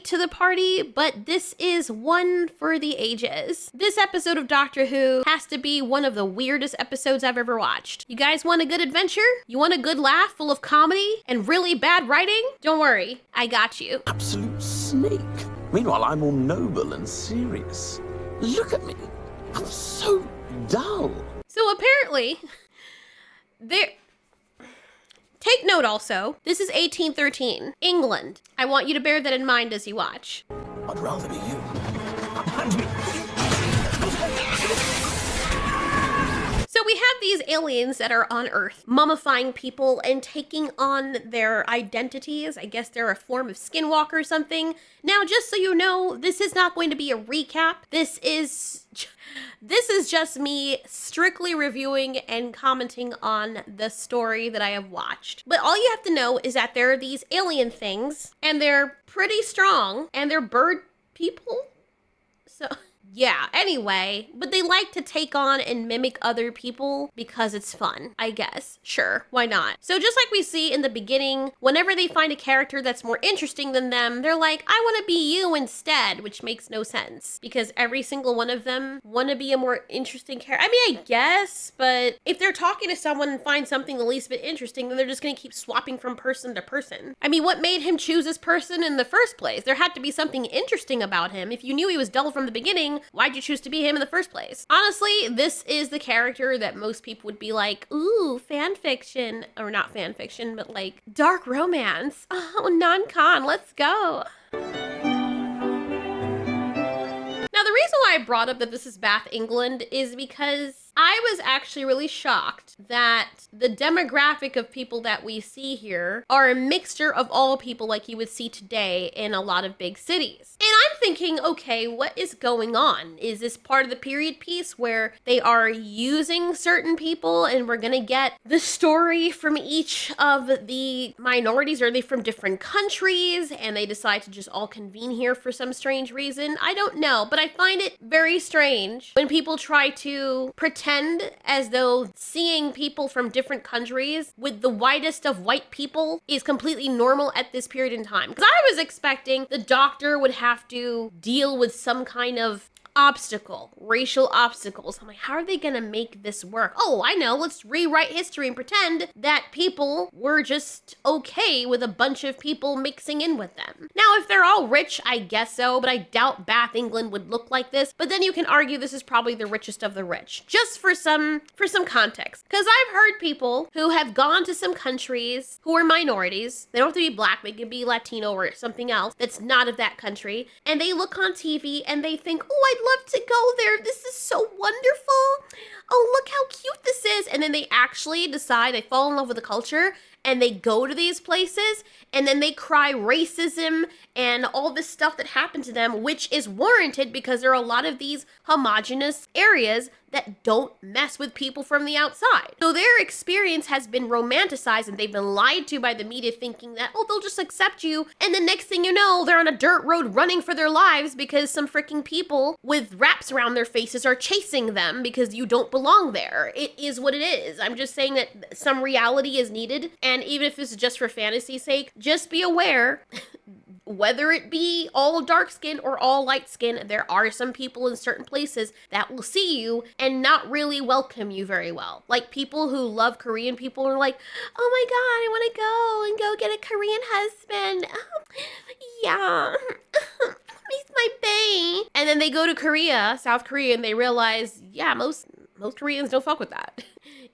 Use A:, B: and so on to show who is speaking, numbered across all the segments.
A: late to the party, but this is one for the ages. This episode of Doctor Who has to be one of the weirdest episodes I've ever watched. You guys want a good adventure? You want a good laugh full of comedy and really bad writing? Don't worry, I got you.
B: Absolute snake. Meanwhile, I'm all noble and serious. Look at me. I'm so dull.
A: So apparently, take note also, this is 1813, England. I want you to bear that in mind as you watch.
B: I'd rather be you. Hand me.
A: So we have these aliens that are on Earth, mummifying people and taking on their identities. I guess they're a form of skinwalker or something. Now, just so you know, this is not going to be a recap. This is just me strictly reviewing and commenting on the story that I have watched. But all you have to know is that there are these alien things, and they're pretty strong, and they're bird people. So... yeah, anyway, but they like to take on and mimic other people because it's fun, I guess. Sure, why not? So just like we see in the beginning, whenever they find a character that's more interesting than them, they're like, I want to be you instead, which makes no sense because every single one of them want to be a more interesting character. I mean, I guess, but if they're talking to someone and find something the least bit interesting, then they're just going to keep swapping from person to person. I mean, what made him choose this person in the first place? There had to be something interesting about him. If you knew he was dull from the beginning, why'd you choose to be him in the first place? Honestly, this is the character that most people would be like, ooh, fan fiction. Or not fan fiction, but like dark romance. Oh, non-con, let's go. Now, the reason why I brought up that this is Bath, England is because I was actually really shocked that the demographic of people that we see here are a mixture of all people like you would see today in a lot of big cities. And I'm thinking, okay, what is going on? Is this part of the period piece where they are using certain people and we're gonna get the story from each of the minorities? Are they from different countries and they decide to just all convene here for some strange reason? I don't know, but I find it very strange when people try to pretend as though seeing people from different countries with the whitest of white people is completely normal at this period in time. Because I was expecting the Doctor would have to deal with some kind of racial obstacles. I'm like, how are they gonna make this work? Oh, I know, let's rewrite history and pretend that people were just okay with a bunch of people mixing in with them. Now, if they're all rich, I guess so, but I doubt Bath, England would look like this. But then you can argue this is probably the richest of the rich, just for some context. Because I've heard people who have gone to some countries who are minorities. They don't have to be black, they could be Latino or something else that's not of that country. And they look on TV and they think, oh, I'd love to go there. This is so wonderful. Oh, look how cute this is. And then they actually decide they fall in love with the culture and they go to these places and then they cry racism and all this stuff that happened to them, which is warranted because there are a lot of these homogenous areas that don't mess with people from the outside. So their experience has been romanticized and they've been lied to by the media thinking that, oh, they'll just accept you. And the next thing you know, they're on a dirt road running for their lives because some freaking people with wraps around their faces are chasing them because you don't belong there. It is what it is. I'm just saying that some reality is needed. And even if it's just for fantasy's sake, just be aware whether it be all dark skin or all light skin, there are some people in certain places that will see you and not really welcome you very well. Like people who love Korean people are like, oh my God, I want to go and go get a Korean husband. Yeah, he's my bae. And then they go to Korea, South Korea, and they realize, yeah, most Koreans don't fuck with that.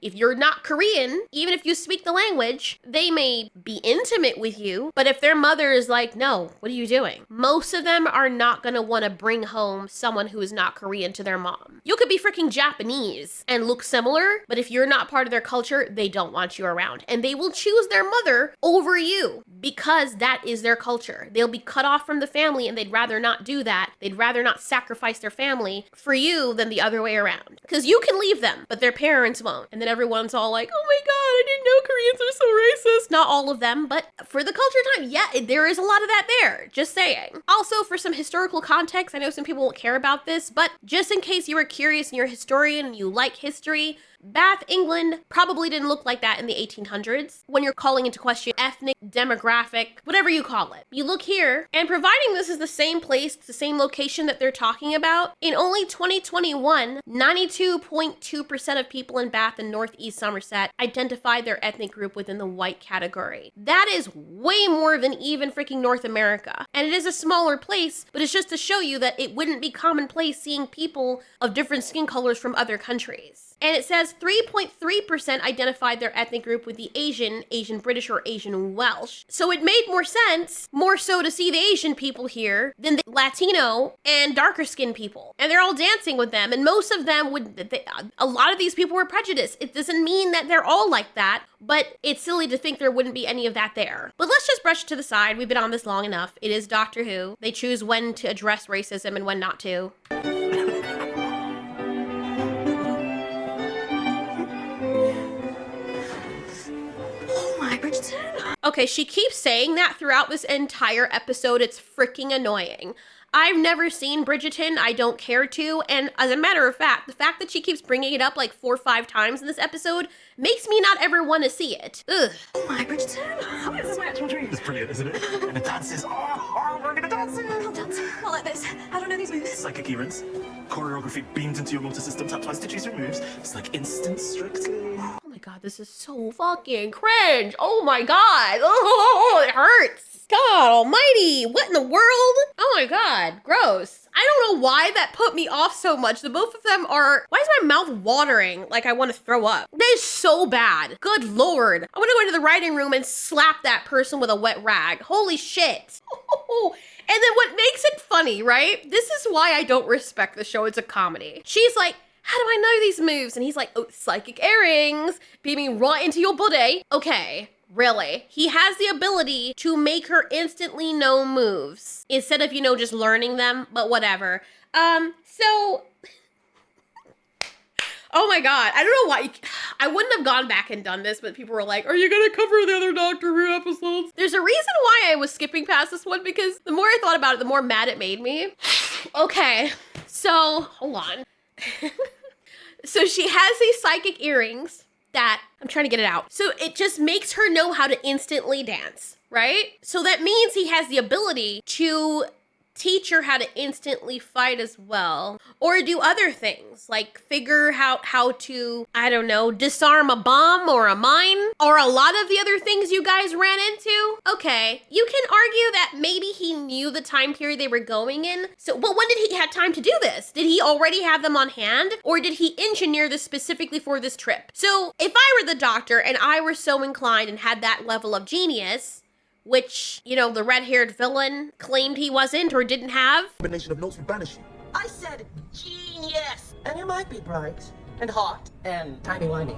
A: If you're not Korean, even if you speak the language, they may be intimate with you, but if their mother is like, no, what are you doing? Most of them are not gonna wanna bring home someone who is not Korean to their mom. You could be freaking Japanese and look similar, but if you're not part of their culture, they don't want you around. And they will choose their mother over you because that is their culture. They'll be cut off from the family and they'd rather not do that. They'd rather not sacrifice their family for you than the other way around. Because you can leave them, but their parents won't. And then everyone's all like, oh my God, I didn't know Koreans are so racist. Not all of them, but for the culture time, yeah, there is a lot of that there. Just saying. Also, for some historical context, I know some people won't care about this, but just in case you were curious and you're a historian and you like history, Bath, England probably didn't look like that in the 1800s when you're calling into question ethnic, demographic, whatever you call it. You look here, and providing this is the same place, the same location that they're talking about, in only 2021, 92.2% of people in Bath and Northeast Somerset identified their ethnic group within the white category. That is way more than even freaking North America. And it is a smaller place, but it's just to show you that it wouldn't be commonplace seeing people of different skin colors from other countries. And it says 3.3% identified their ethnic group with the Asian British, or Asian Welsh. So it made more sense, more so to see the Asian people here than the Latino and darker skinned people. And they're all dancing with them. And most of them a lot of these people were prejudiced. It doesn't mean that they're all like that, but it's silly to think there wouldn't be any of that there. But let's just brush it to the side. We've been on this long enough. It is Doctor Who. They choose when to address racism and when not to. Okay, she keeps saying that throughout this entire episode. It's freaking annoying. I've never seen Bridgerton. I don't care to. And as a matter of fact, the fact that she keeps bringing it up like 4 or 5 times in this episode makes me not ever want to see it. Ugh.
C: Oh my Bridgerton. This is my actual dream.
D: It's brilliant, isn't it? And the dances. Oh, we're gonna dance it.
C: I'll dance. Not like this. I don't know these moves.
D: Psychic earrings. Choreography beamed into your motor system. Tap twice to choose your moves. It's like instant strictly.
A: Oh my god, this is so fucking cringe. Oh my god. Oh, it hurts. God almighty. What in the world? Oh my god. Gross. I don't know why that put me off so much. The both of them are... Why is my mouth watering like I want to throw up? That is so bad. Good lord. I want to go into the writing room and slap that person with a wet rag. Holy shit. And then what makes it funny, right? This is why I don't respect the show. It's a comedy. She's like, how do I know these moves? And he's like, oh, psychic earrings, beaming right into your body. Okay, really? He has the ability to make her instantly know moves instead of, just learning them, but whatever. Oh my god, I don't know why. I wouldn't have gone back and done this, but people were like, are you gonna cover the other Doctor Who episodes? There's a reason why I was skipping past this one, because the more I thought about it, the more mad it made me. Okay, so, hold on. So she has these psychic earrings that, I'm trying to get it out. So it just makes her know how to instantly dance, right? So that means he has the ability to teach her how to instantly fight as well, or do other things like figure out how to, I don't know, disarm a bomb or a mine, or a lot of the other things you guys ran into. Okay, you can argue that maybe he knew the time period they were going in. So, but when did he have time to do this? Did he already have them on hand, or did he engineer this specifically for this trip? So if I were the Doctor and I were so inclined and had that level of genius, which, the red-haired villain claimed he wasn't or didn't have.
E: Combination of notes will banish you.
F: I said genius. And you might be bright and hot and timey-wimey.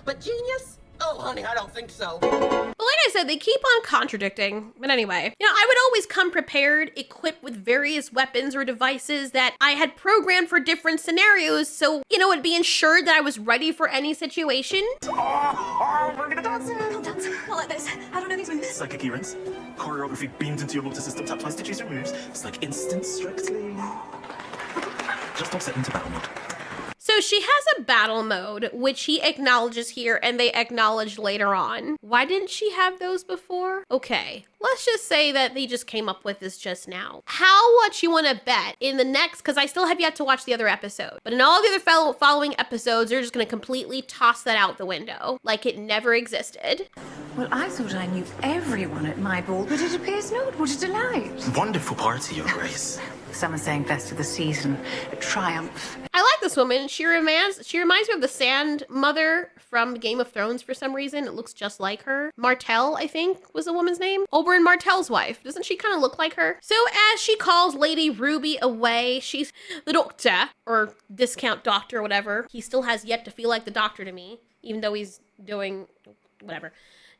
F: But genius? Oh, honey, I don't think so.
A: But like I said, they keep on contradicting. But anyway, I would always come prepared, equipped with various weapons or devices that I had programmed for different scenarios. So, it'd be ensured that I was ready for any situation.
D: Oh, we're gonna dance it.
C: I'll dance. Not like this. I don't know these moves.
D: Psychic earrings. Choreography beamed into your motor system. Tap twice to choose your moves. It's like instant strictly. Just don't set into battle mode.
A: So she has a battle mode, which he acknowledges here and they acknowledge later on. Why didn't she have those before? Okay, let's just say that they just came up with this just now. How much you want to bet in the next, because I still have yet to watch the other episode, but in all the other following episodes, they're just going to completely toss that out the window, like it never existed.
G: Well, I thought I knew everyone at my ball, but it appears not. What a delight.
D: Wonderful party, Your Grace.
G: Some are saying best of the season, a triumph.
A: I like this woman. She reminds me of the Sand Mother from Game of Thrones for some reason. It looks just like her. Martell, I think, was the woman's name. Oberyn Martell's wife. Doesn't she kind of look like her? So as she calls Lady Ruby away, she's the doctor, or discount doctor, or whatever. He still has yet to feel like the Doctor to me, even though he's doing whatever.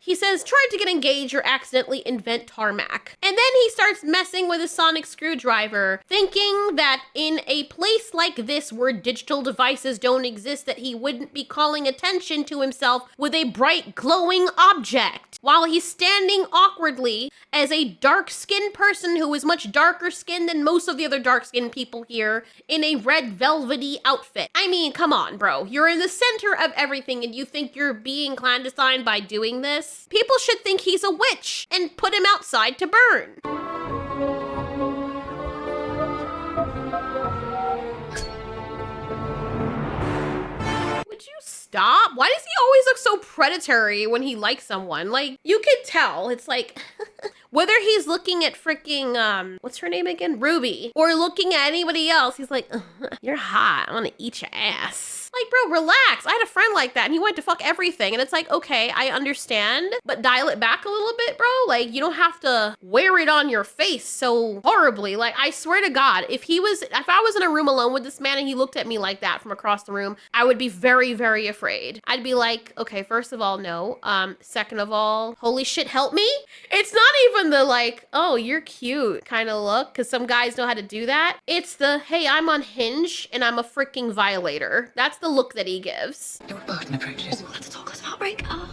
A: He says, tried to get engaged or accidentally invent tarmac. And then he starts messing with a sonic screwdriver, thinking that in a place like this where digital devices don't exist, that he wouldn't be calling attention to himself with a bright glowing object, while he's standing awkwardly as a dark-skinned person who is much darker skinned than most of the other dark-skinned people here in a red velvety outfit. I mean, come on, bro. You're in the center of everything and you think you're being clandestine by doing this? People should think he's a witch and put him outside to burn. Would you stop? Why does he always look so predatory when he likes someone? Like, you could tell. It's like, whether he's looking at freaking, what's her name again? Ruby. Or looking at anybody else, he's like, you're hot. I want to eat your ass. Like, bro, relax. I had a friend like that and he wanted to fuck everything. And it's like, okay, I understand, but dial it back a little bit, bro. Like, you don't have to wear it on your face so horribly. Like, I swear to God, if I was in a room alone with this man and he looked at me like that from across the room, I would be very, very afraid. I'd be like, okay, first of all, no. Second of all, holy shit, help me. It's not even the like, oh, you're cute kind of look, because some guys know how to do that. It's the, hey, I'm on Hinge and I'm a freaking violator. That's the look that he gives.
G: Your burden approaches. Let's talk. Let's not break up.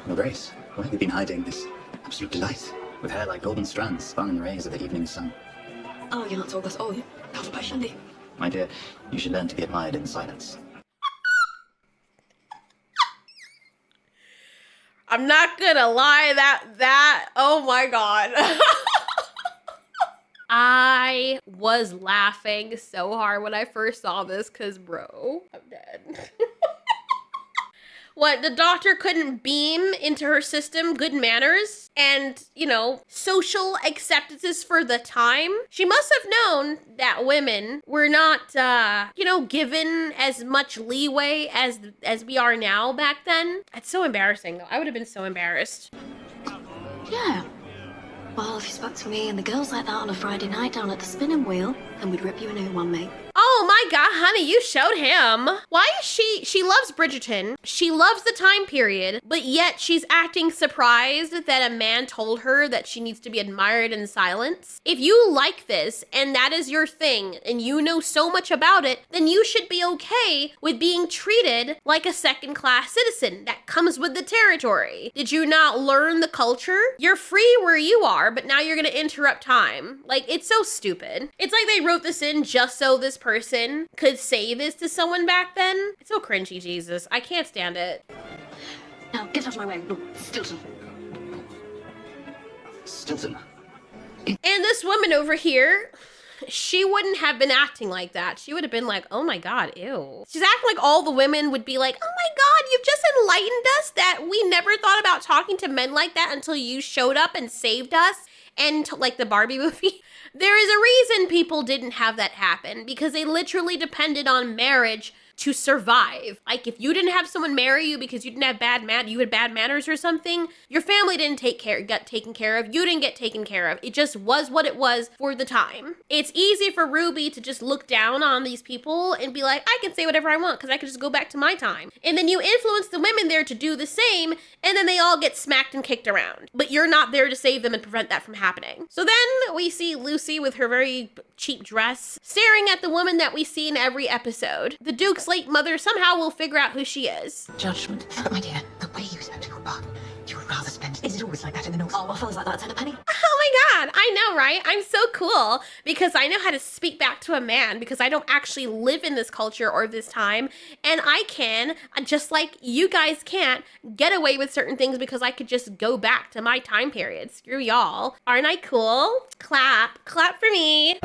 E: Well, Grace, where have you been hiding this absolute delight? With hair like golden strands spun in the rays of the evening sun.
G: Oh, you're not talk us. Oh, you covered by Shandy.
E: My dear, you should learn to be admired in silence.
A: I'm not gonna lie, oh my God. I was laughing so hard when I first saw this because, bro, I'm dead. What, the doctor couldn't beam into her system good manners and, you know, social acceptances for the time? She must have known that women were not, you know, given as much leeway as we are now back then. It's so embarrassing, though. I would have been so embarrassed.
G: Yeah. Well, if you spoke to me and the girls like that on a Friday night down at the spinning wheel, then we'd rip you a new one, mate.
A: Oh my God, honey, you showed him. Why is she loves Bridgerton. She loves the time period, but yet she's acting surprised that a man told her that she needs to be admired in silence. If you like this and that is your thing and you know so much about it, then you should be okay with being treated like a second-class citizen. That comes with the territory. Did you not learn the culture? You're free where you are, but now you're gonna interrupt time. Like, it's so stupid. It's like they wrote this in just so this person could say this to someone back then. It's so cringy, Jesus. I can't stand it.
G: Now, get out of my way. Look, Stilton.
E: Stilton.
A: And this woman over here, she wouldn't have been acting like that. She would have been like, oh my God, ew. She's acting like all the women would be like, oh my God, you've just enlightened us that we never thought about talking to men like that until you showed up and saved us. And like the Barbie movie, there is a reason people didn't have that happen, because they literally depended on marriage to survive. Like, if you didn't have someone marry you because you didn't have you had bad manners or something, your family didn't get taken care of. You didn't get taken care of. It just was what it was for the time. It's easy for Ruby to just look down on these people and be like, I can say whatever I want because I can just go back to my time. And then you influence the women there to do the same, and then they all get smacked and kicked around. But you're not there to save them and prevent that from happening. So then we see Lucy with her very cheap dress, staring at the woman that we see in every episode. The Duke's late mother somehow will figure out who she is.
G: Judgment.
F: But my dear, the way you spoke to your partner, you would rather spend... Is it always like that in the North?
G: Oh, well, fellas like that, 10 a penny.
A: Oh my God, I know, right? I'm so cool because I know how to speak back to a man because I don't actually live in this culture or this time. And I can, just like you guys can't, get away with certain things because I could just go back to my time period. Screw y'all. Aren't I cool? Clap. Clap for me.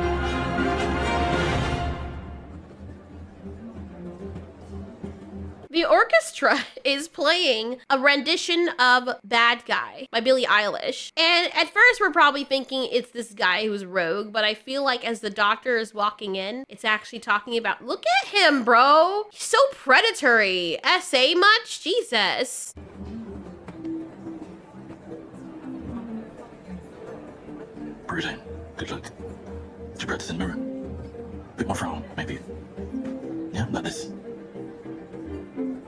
A: The orchestra is playing a rendition of Bad Guy by Billie Eilish. And at first we're probably thinking it's this guy who's rogue, but I feel like as the doctor is walking in, it's actually talking about, look at him, bro. He's so predatory. SA much? Jesus.
D: Brooding. Good look. Did you practice in mirror? Bit more frown, maybe. Yeah, like this.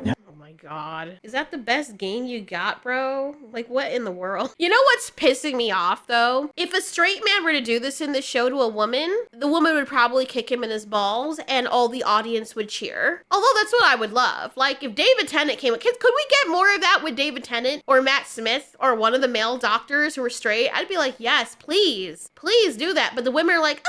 A: Oh my God. god. Is that the best game you got, bro? Like, what in the world? You know what's pissing me off, though? If a straight man were to do this in the show to a woman, the woman would probably kick him in his balls and all the audience would cheer. Although that's what I would love. Like, if David Tennant came, could we get more of that with David Tennant or Matt Smith or one of the male doctors who were straight? I'd be like, yes, please. Please do that. But the women are like,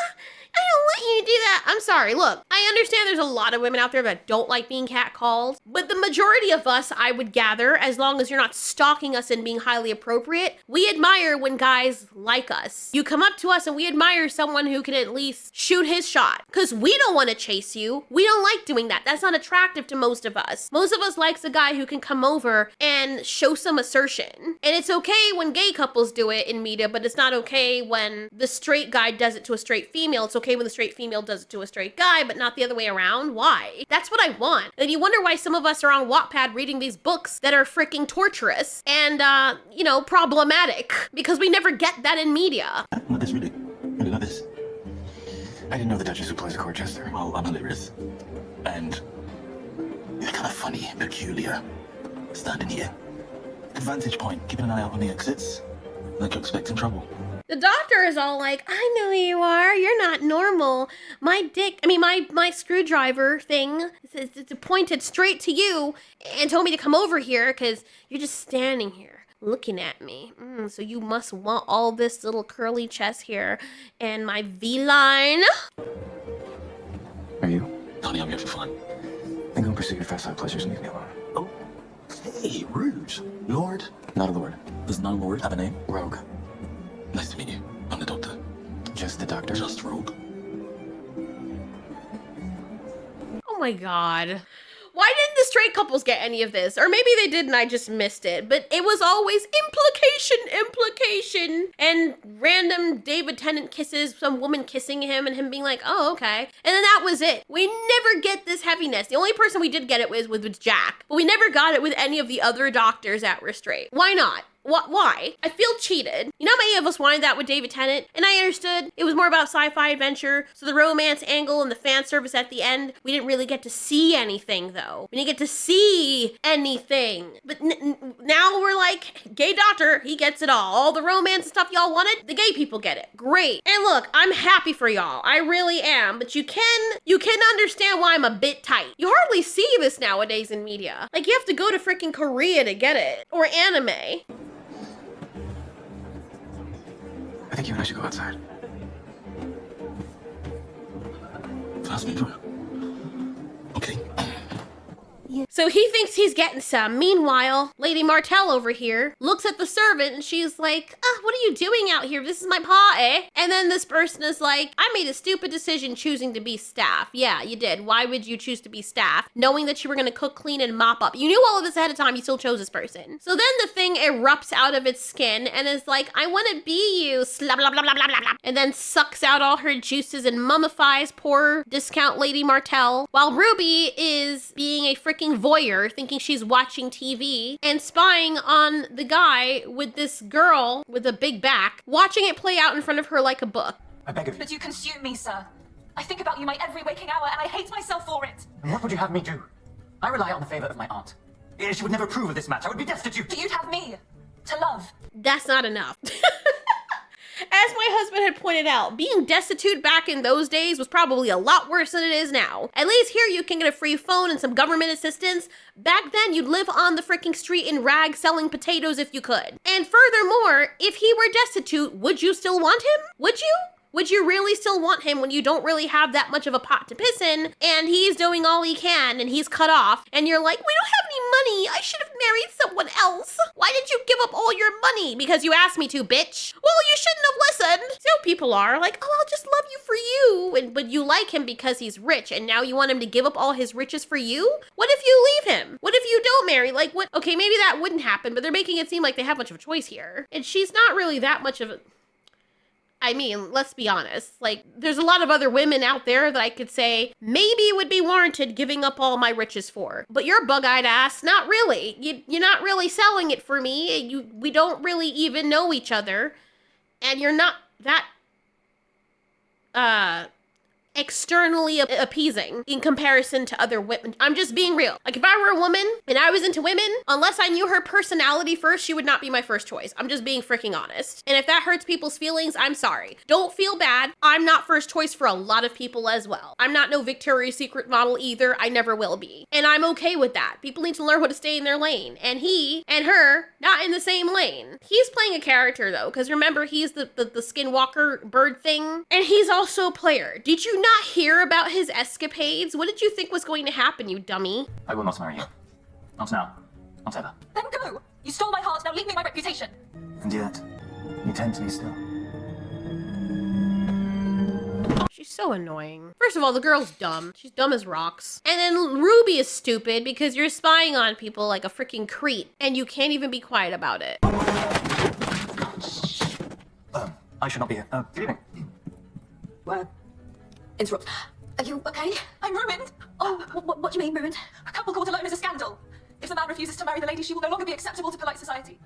A: I don't want you to do that. I'm sorry. Look, I understand there's a lot of women out there that don't like being catcalled, but the majority of us, I would gather, as long as you're not stalking us and being highly appropriate, we admire when guys like us. You come up to us and we admire someone who can at least shoot his shot, because we don't want to chase you. We don't like doing that. That's not attractive to most of us. Most of us likes a guy who can come over and show some assertion. And it's okay when gay couples do it in media, but it's not okay when the straight guy does it to a straight female. It's okay when the straight female does it to a straight guy, but not the other way around. Why? That's what I want. And you wonder why some of us are on Wattpad reading these books that are freaking torturous and, you know, problematic, because we never get that in media.
D: Not this, really. Really not this. I didn't know the Duchess who plays the court jester. Well, I'm illiterate. And you're kind of funny, peculiar. Standing here. Advantage point, keeping an eye out on the exits. Like you're expecting trouble.
A: The doctor is all like, I know who you are. You're not normal. My screwdriver thing, it's pointed straight to you and told me to come over here because you're just standing here looking at me. So you must want all this little curly chest here and my V-line.
D: Are you? Honey, I'm here for fun. Then go pursue your fast-side pleasures and leave me alone. Oh, hey, rude. Lord? Not a lord. Does no lord have a name? Rogue. Nice to meet you. I'm the doctor. Just the doctor? Just Rogue.
A: Oh my god. Why didn't the straight couples get any of this? Or maybe they did and I just missed it. But it was always implication, and random David Tennant kisses, some woman kissing him and him being like, oh, okay. And then that was it. We never get this heaviness. The only person we did get it with was Jack. But we never got it with any of the other doctors that were straight. Why not? Why? I feel cheated. You know how many of us wanted that with David Tennant? And I understood it was more about sci-fi adventure, so the romance angle and the fan service at the end, we didn't really get to see anything, though. We didn't get to see anything. But now we're like, gay doctor, he gets it all. All the romance and stuff y'all wanted, the gay people get it. Great. And look, I'm happy for y'all. I really am. But you can understand why I'm a bit tight. You hardly see this nowadays in media. Like, you have to go to freaking Korea to get it. Or anime.
D: I think you and I should go outside. Fast me, okay.
A: So he thinks he's getting some. Meanwhile, Lady Martell over here looks at the servant and she's like, what are you doing out here? This is my party. And then this person is like, I made a stupid decision choosing to be staff. Yeah, you did. Why would you choose to be staff? Knowing that you were going to cook, clean, and mop up. You knew all of this ahead of time. You still chose this person. So then the thing erupts out of its skin and is like, I want to be you. Blah, blah, blah, blah, blah, blah. And then sucks out all her juices and mummifies poor discount Lady Martell. While Ruby is being a freaking voyeur, thinking she's watching TV and spying on the guy with this girl with a big back, watching it play out in front of her like a book.
D: I beg of you.
C: But you consume me, sir. I think about you my every waking hour, and I hate myself for it.
E: And what would you have me do? I rely on the favor of my aunt. She would never approve of this match. I would be destitute.
C: You'd have me to love.
A: That's not enough. As my husband had pointed out, being destitute back in those days was probably a lot worse than it is now. At least here you can get a free phone and some government assistance. Back then, you'd live on the freaking street in rags selling potatoes if you could. And furthermore, if he were destitute, would you still want him? Would you? Would you really still want him when you don't really have that much of a pot to piss in and he's doing all he can and he's cut off and you're like, we don't have any money. I should have married someone else. Why did you give up all your money? Because you asked me to, bitch. Well, you shouldn't have listened. So people are like, oh, I'll just love you for you. But you like him because he's rich and now you want him to give up all his riches for you? What if you leave him? What if you don't marry? Like what? Okay, maybe that wouldn't happen, but they're making it seem like they have much of a choice here. And she's not really that much of a... I mean, let's be honest. Like, there's a lot of other women out there that I could say maybe it would be warranted giving up all my riches for. But your bug-eyed ass, not really. You're not really selling it for me. We don't really even know each other. And you're not that... externally appeasing in comparison to other women. I'm just being real. Like, if I were a woman and I was into women, unless I knew her personality first, she would not be my first choice. I'm just being freaking honest. And if that hurts people's feelings, I'm sorry. Don't feel bad. I'm not first choice for a lot of people as well. I'm not no Victoria's Secret model either. I never will be. And I'm okay with that. People need to learn how to stay in their lane. And he and her, not in the same lane. He's playing a character though, because remember, he's the skinwalker bird thing. And he's also a player. Did you not hear about his escapades? What did you think was going to happen, you dummy?
E: I will not marry you. Not now. Not ever.
C: Then go! You stole my heart, now leave me my reputation.
E: And yet, you tend to me still.
A: She's so annoying. First of all, the girl's dumb. She's dumb as rocks. And then Ruby is stupid because you're spying on people like a freaking creep and you can't even be quiet about it.
E: I should not be here. Good evening.
G: Interrupt. Are you okay?
C: I'm ruined!
G: Oh, what do you mean, ruined?
C: A couple caught alone is a scandal. If the man refuses to marry the lady, she will no longer be acceptable to polite society.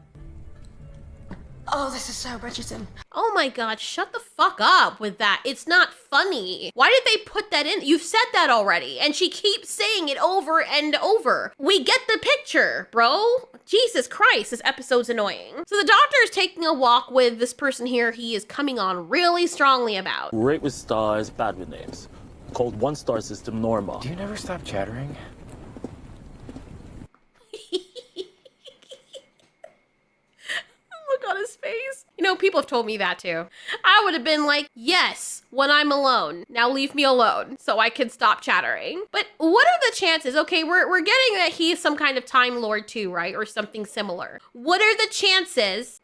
G: Oh, this is so Bridgerton.
A: Oh my god, shut the fuck up with that. It's not funny. Why did they put that in? You've said that already, and she keeps saying it over and over. We get the picture, bro. Jesus Christ, this episode's annoying. So the doctor is taking a walk with this person here he is coming on really strongly about.
H: Great with stars, bad with names. Called one-star system Norma.
I: Do you never stop chattering?
A: Look on his face. You know, people have told me that too. I would have been like, yes, when I'm alone. Now leave me alone so I can stop chattering. But what are the chances? Okay, we're getting that he's some kind of Time Lord too, right? Or something similar. What are the chances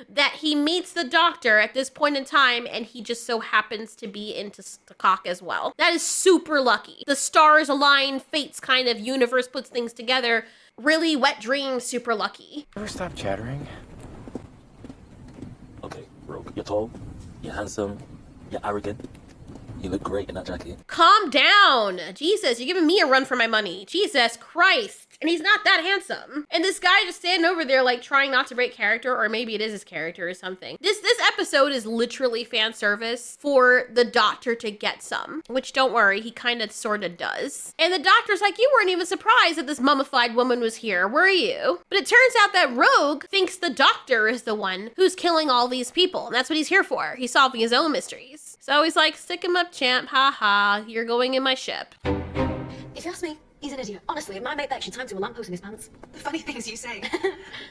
A: that he meets the doctor at this point in time and he just so happens to be into the cock as well? That is super lucky. The stars align, fates kind of universe puts things together. Really wet dreams, super lucky.
I: Never stop chattering?
H: Okay, Rogue, you're tall, you're handsome, you're arrogant, you look great in that jacket.
A: Calm down. Jesus, you're giving me a run for my money. Jesus Christ. And he's not that handsome. And this guy just standing over there like trying not to break character, or maybe it is his character or something. This episode is literally fan service for the doctor to get some, which don't worry, he kind of sort of does. And the doctor's like, you weren't even surprised that this mummified woman was here, were you? But it turns out that Rogue thinks the doctor is the one who's killing all these people. And that's what he's here for. He's solving his own mysteries. So he's like, stick him up, champ. Ha ha, you're going in my ship.
G: If you ask me, he's an idiot. Honestly, my mate actually timed to a lamppost in his pants.
C: The funny things you say.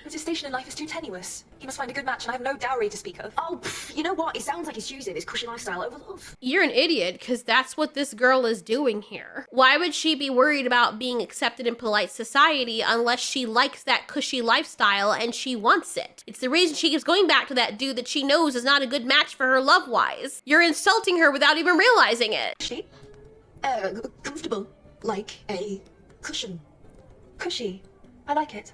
C: But his station in life is too tenuous. He must find a good match, and I have no dowry to speak of.
G: Oh, you know what? It sounds like he's choosing his cushy lifestyle over love.
A: You're an idiot, because that's what this girl is doing here. Why would she be worried about being accepted in polite society unless she likes that cushy lifestyle and she wants it? It's the reason she keeps going back to that dude that she knows is not a good match for her love-wise. You're insulting her without even realizing it.
G: She? Comfortable. Like a cushion.
C: Cushy. I like it.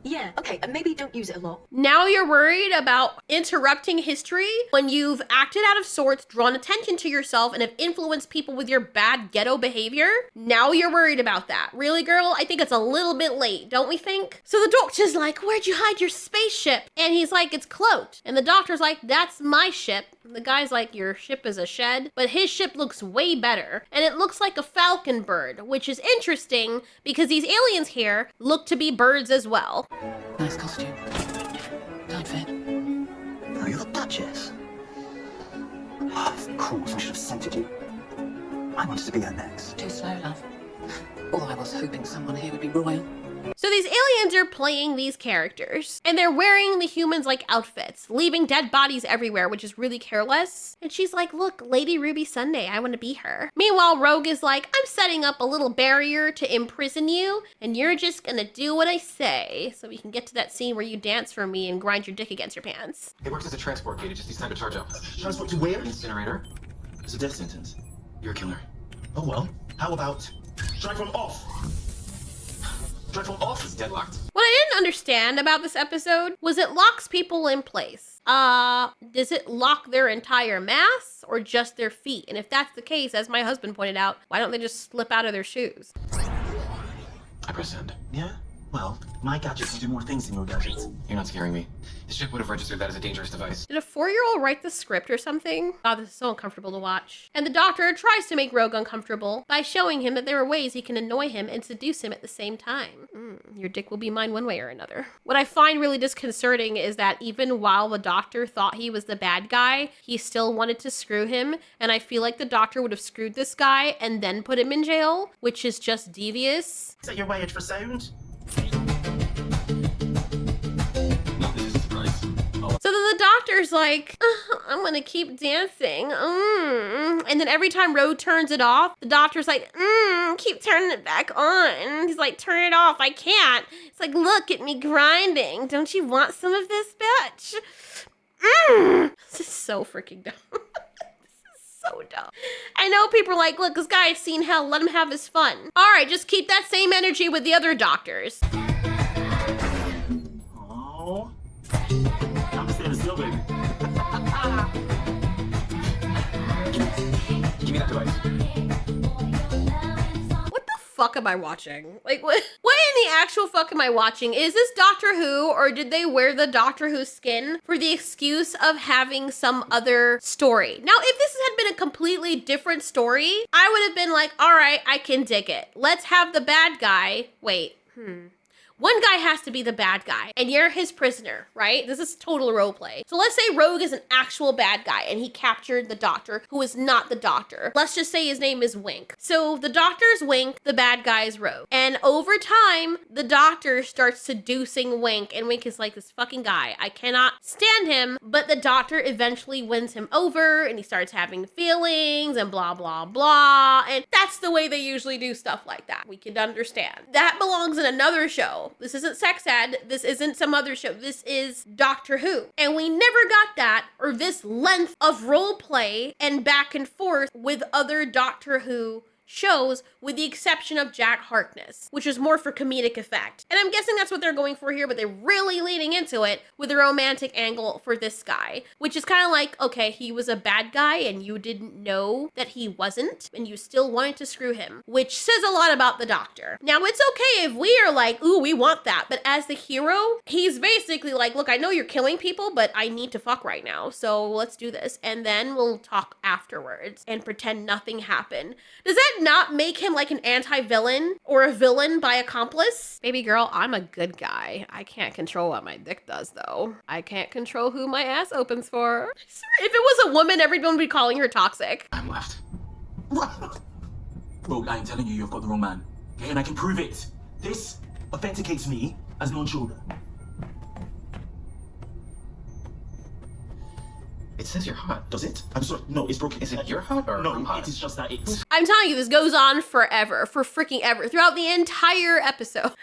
G: Yeah, okay, and maybe don't use it a lot.
A: Now you're worried about interrupting history when you've acted out of sorts, drawn attention to yourself, and have influenced people with your bad ghetto behavior? Now you're worried about that. Really, girl? I think it's a little bit late, don't we think? So the doctor's like, where'd you hide your spaceship? And he's like, it's cloaked. And the doctor's like, that's my ship. And the guy's like, your ship is a shed, but his ship looks way better. And it looks like a falcon bird, which is interesting because these aliens here look to be birds as well.
E: Nice costume. Don't fit.
D: Oh, you're the Duchess. Of course, I should have scented you. I wanted to be her next.
E: Too slow, love. All I was hoping someone here would be royal.
A: So these aliens are playing these characters, and they're wearing the humans like outfits, leaving dead bodies everywhere, which is really careless. And she's like, look, Lady Ruby Sunday, I want to be her. Meanwhile, Rogue is like, I'm setting up a little barrier to imprison you, and you're just gonna do what I say, so we can get to that scene where you dance for me and grind your dick against your pants.
J: It works as a transport gate, it just needs time to charge up.
D: Transport to where?
J: Incinerator.
D: It's a death sentence.
J: You're a killer.
D: Oh well, how about drive them off? Drive them off?
J: It's deadlocked.
A: What I didn't understand about this episode was it locks people in place. Does it lock their entire mass or just their feet? And if that's the case, as my husband pointed out, why don't they just slip out of their shoes?
J: I press send.
D: Yeah?
J: Well, my gadgets can do more things than your gadgets. You're not scaring me. The ship would have registered that as a dangerous device.
A: Did a 4-year-old write the script or something? God, this is so uncomfortable to watch. And the doctor tries to make Rogue uncomfortable by showing him that there are ways he can annoy him and seduce him at the same time. Your dick will be mine one way or another. What I find really disconcerting is that even while the doctor thought he was the bad guy, he still wanted to screw him. And I feel like the doctor would have screwed this guy and then put him in jail, which is just devious.
F: Is that your wage for sound?
A: So then the doctor's like, I'm gonna keep dancing. And then every time Rogue turns it off, the doctor's like, keep turning it back on. He's like, turn it off, I can't. It's like, look at me grinding. Don't you want some of this, bitch? This is so freaking dumb. So dumb. I know people are like, look, this guy has seen hell. Let him have his fun. All right, just keep that same energy with the other doctors.
J: Oh. I'm standing still, baby. Give me that device.
A: What the fuck am I watching? Like, what in the actual fuck am I watching? Is this Doctor Who, or did they wear the Doctor Who skin for the excuse of having some other story? Now, if this had been a completely different story, I would have been like, all right, I can dig it. Let's have the bad guy. Wait, One guy has to be the bad guy, and you're his prisoner, right? This is total roleplay. So let's say Rogue is an actual bad guy, and he captured the doctor, who is not the doctor. Let's just say his name is Wink. So the doctor's Wink, the bad guy is Rogue. And over time, the doctor starts seducing Wink, and Wink is like, this fucking guy, I cannot stand him. But the doctor eventually wins him over, and he starts having feelings, and blah, blah, blah. And that's the way they usually do stuff like that. We can understand. That belongs in another show. This isn't sex ed. This isn't some other show. This is Doctor Who. And we never got that or this length of role play and back and forth with other Doctor Who shows, with the exception of Jack Harkness, which is more for comedic effect. And I'm guessing that's what they're going for here, but they're really leaning into it with a romantic angle for this guy, which is kind of like, okay, he was a bad guy and you didn't know that he wasn't, and you still wanted to screw him, which says a lot about the doctor. Now, it's okay if we are like, ooh, we want that, but as the hero, he's basically like, look, I know you're killing people, but I need to fuck right now, so let's do this, and then we'll talk afterwards and pretend nothing happened. Does that not make him like an anti-villain or a villain by accomplice? Baby girl, I'm a good guy. I can't control what my dick does, though. I can't control who my ass opens for. If it was a woman, everyone would be calling her toxic.
J: I'm left. Rogue, I am telling you, you've got the wrong man. Okay, and I can prove it. This authenticates me as non-shoulder. It says you're hot. Does it? I'm sorry. No, it's broken. Is it you're hot or no? I'm hot. It is just that it's.
A: I'm telling you, this goes on forever, for freaking ever, throughout the entire episode.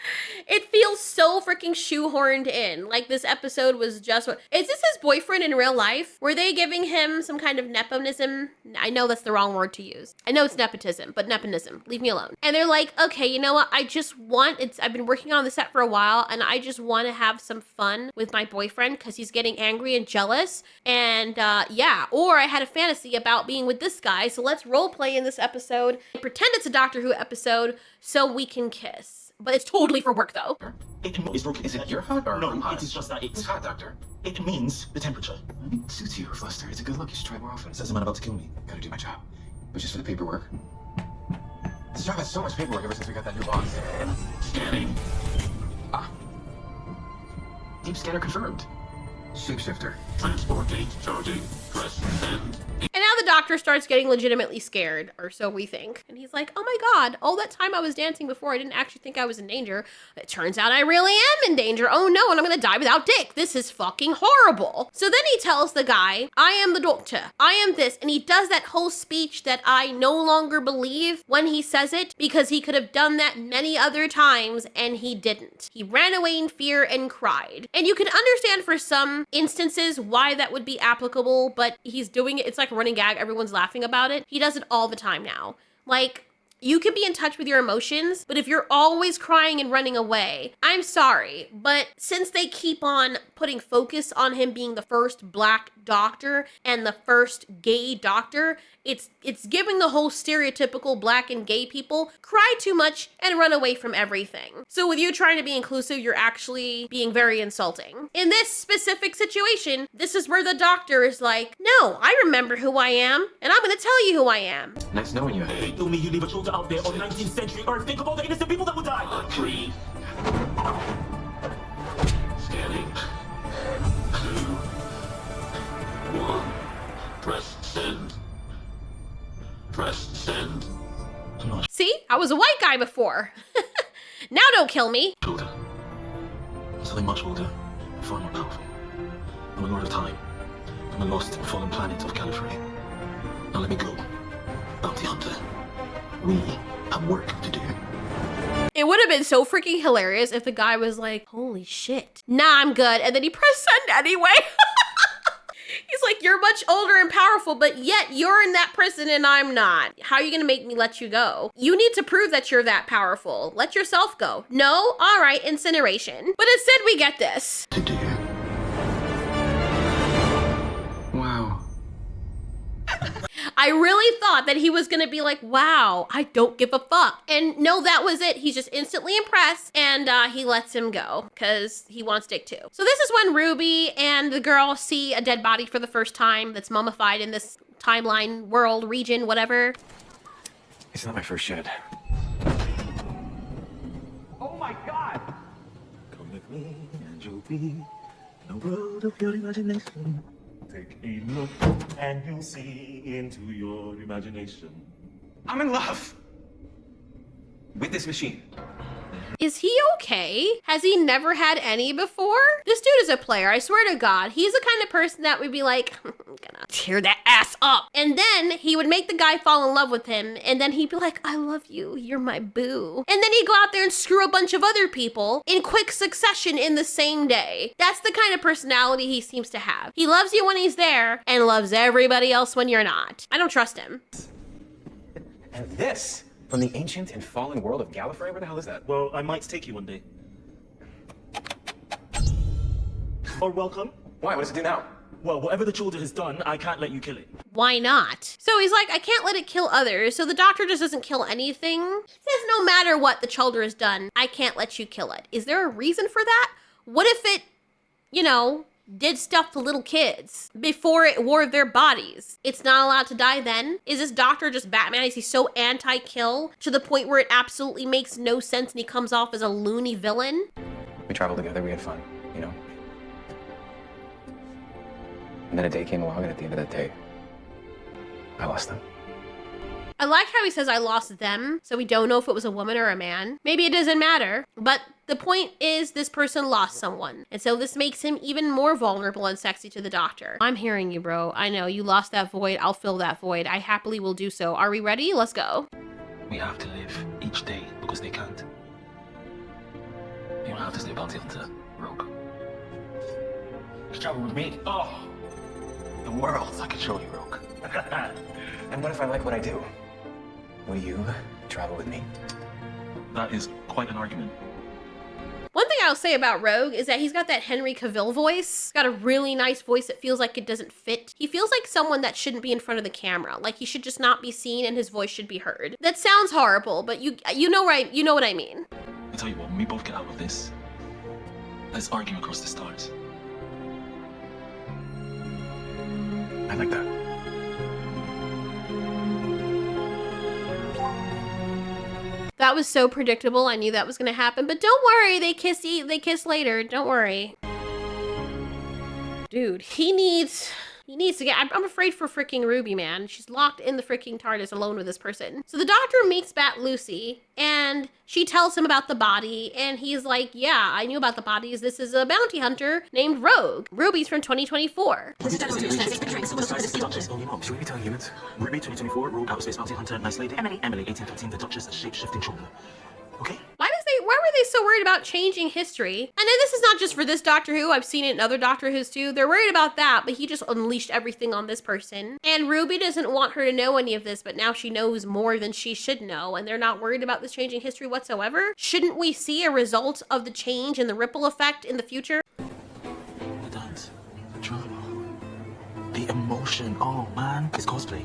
A: It feels so freaking shoehorned in. Like this episode was just what. Is this his boyfriend in real life? Were they giving him some kind of nepotism? I know that's the wrong word to use. I know it's nepotism, but nepotism. Leave me alone. And they're like, okay, you know what? I've been working on the set for a while, and I just want to have some fun with my boyfriend because he's getting angry and jealous. And yeah, or I had a fantasy about being with this guy, so let's role play in this episode and pretend it's a Doctor Who episode so we can kiss. But it's totally for work, though.
J: It's broken. Is it you're hot or no? I'm hot. It is just that it's hot, Doctor. It means the temperature. It suits you, Fluster. It's a good look. You should try more often. Says the man about to kill me. Gotta do my job, but just for the paperwork. This job has so much paperwork ever since we got that new boss. Scanning. Deep scanner confirmed. Shapeshifter. Transport gate charging. Press send.
A: And now the doctor starts getting legitimately scared, or so we think. And he's like, oh my God, all that time I was dancing before, I didn't actually think I was in danger. It turns out I really am in danger. Oh no, and I'm gonna die without dick. This is fucking horrible. So then he tells the guy, I am the doctor. I am this. And he does that whole speech that I no longer believe when he says it, because he could have done that many other times and he didn't. He ran away in fear and cried. And you can understand for some instances why that would be applicable, but he's doing it. It's like a running gag. Everyone's laughing about it. He does it all the time now. Like, You can be in touch with your emotions, but if you're always crying and running away, I'm sorry, but since they keep on putting focus on him being the first black doctor and the first gay doctor, it's giving the whole stereotypical black and gay people cry too much and run away from everything. So with you trying to be inclusive, you're actually being very insulting. In this specific situation, this is where the doctor is like, no, I remember who I am, and I'm gonna tell you who I am.
J: Nice knowing you. Hey, tell me you leave a soldier out there on 19th century Earth. Think of all the innocent people that would die.
D: 3. Scanning. 2. 1. Press send. Press send.
A: See, I was a white guy before. Now don't kill me.
J: Older. Something much older. Far more powerful. I'm a lord of time. I'm a lost and fallen planet of Gallifrey. Now let me go. Bounty hunter. We have work to do.
A: It would have been so freaking hilarious if the guy was like, holy shit. Nah, I'm good. And then he pressed send anyway. He's like, you're much older and powerful, but yet you're in that prison and I'm not. How are you gonna make me let you go? You need to prove that you're that powerful. Let yourself go. No? All right, incineration. But instead we get this.
J: To do. Wow.
A: I really thought that he was gonna be like, wow, I don't give a fuck. And no, that was it. He's just instantly impressed and he lets him go because he wants Dick too. So this is when Ruby and the girl see a dead body for the first time that's mummified in this timeline, world, region, whatever.
I: It's not my first shed.
J: Oh my god! Come with me and you'll be in the world of your imagination. Take a look and you'll see into your imagination.
I: I'm in love with this machine.
A: Is he okay? Has he never had any before? This dude is a player, I swear to God. He's the kind of person that would be like, I'm gonna tear that ass up. And then he would make the guy fall in love with him, and then he'd be like, I love you, you're my boo. And then he'd go out there and screw a bunch of other people in quick succession in the same day. That's the kind of personality he seems to have. He loves you when he's there, and loves everybody else when you're not. I don't trust him.
I: And this from the ancient and fallen world of Gallifrey? Where the hell is that?
J: Well, I might take you one day. Or welcome.
I: Why? What does it do now?
J: Well, whatever the children has done, I can't let you kill it.
A: Why not? So he's like, I can't let it kill others, so the doctor just doesn't kill anything. He says no matter what the Chulder has done, I can't let you kill it. Is there a reason for that? What if it, you know, did stuff to little kids before it wore their bodies? It's not allowed to die then? Is this doctor just Batman? Is he so anti-kill to the point where it absolutely makes no sense and he comes off as a loony villain?
I: We traveled together, we had fun, you know? And then a day came along, and at the end of that day, I lost them.
A: I like how he says I lost them, so we don't know if it was a woman or a man. Maybe it doesn't matter, but the point is this person lost someone. And so this makes him even more vulnerable and sexy to the doctor. I'm hearing you, bro. I know, you lost that void. I'll fill that void. I happily will do so. Are we ready? Let's go.
J: We have to live each day because they can't. You don't have to stay bounty hunter, Rogue. Travel with me. Oh, the world I can show you, Rogue.
I: And what if I like what I do? Will you travel with me?
J: That is quite an argument.
A: One thing I'll say about Rogue is that he's got that Henry Cavill voice. Got a really nice voice that feels like it doesn't fit. He feels like someone that shouldn't be in front of the camera. Like he should just not be seen and his voice should be heard. That sounds horrible, but you know what I mean.
J: I tell you what, when we both get out of this, let's argue across the stars.
I: I like that.
A: That was so predictable. I knew that was gonna happen, but don't worry, they kiss later. Don't worry. Dude, he needs to get, I'm afraid for freaking Ruby, man. She's locked in the freaking TARDIS alone with this person. So the doctor meets Bat Lucy and she tells him about the body and he's like, yeah, I knew about the bodies. This is a bounty hunter named Rogue. Ruby's from 2024.
J: Should we be telling humans? Ruby, 2024, Rogue, outer space bounty hunter, nice lady. Emily, 1815, the Duchess, a shape-shifting shoulder. Okay?
A: Why were they so worried about changing history? And then this is not just for this Doctor Who. I've seen it in other Doctor Who's too. They're worried about that, but he just unleashed everything on this person. And Ruby doesn't want her to know any of this, but now she knows more than she should know, and they're not worried about this changing history whatsoever. Shouldn't we see a result of the change and the ripple effect in the future?
H: The dance, the drama, the emotion. Oh man, it's cosplay.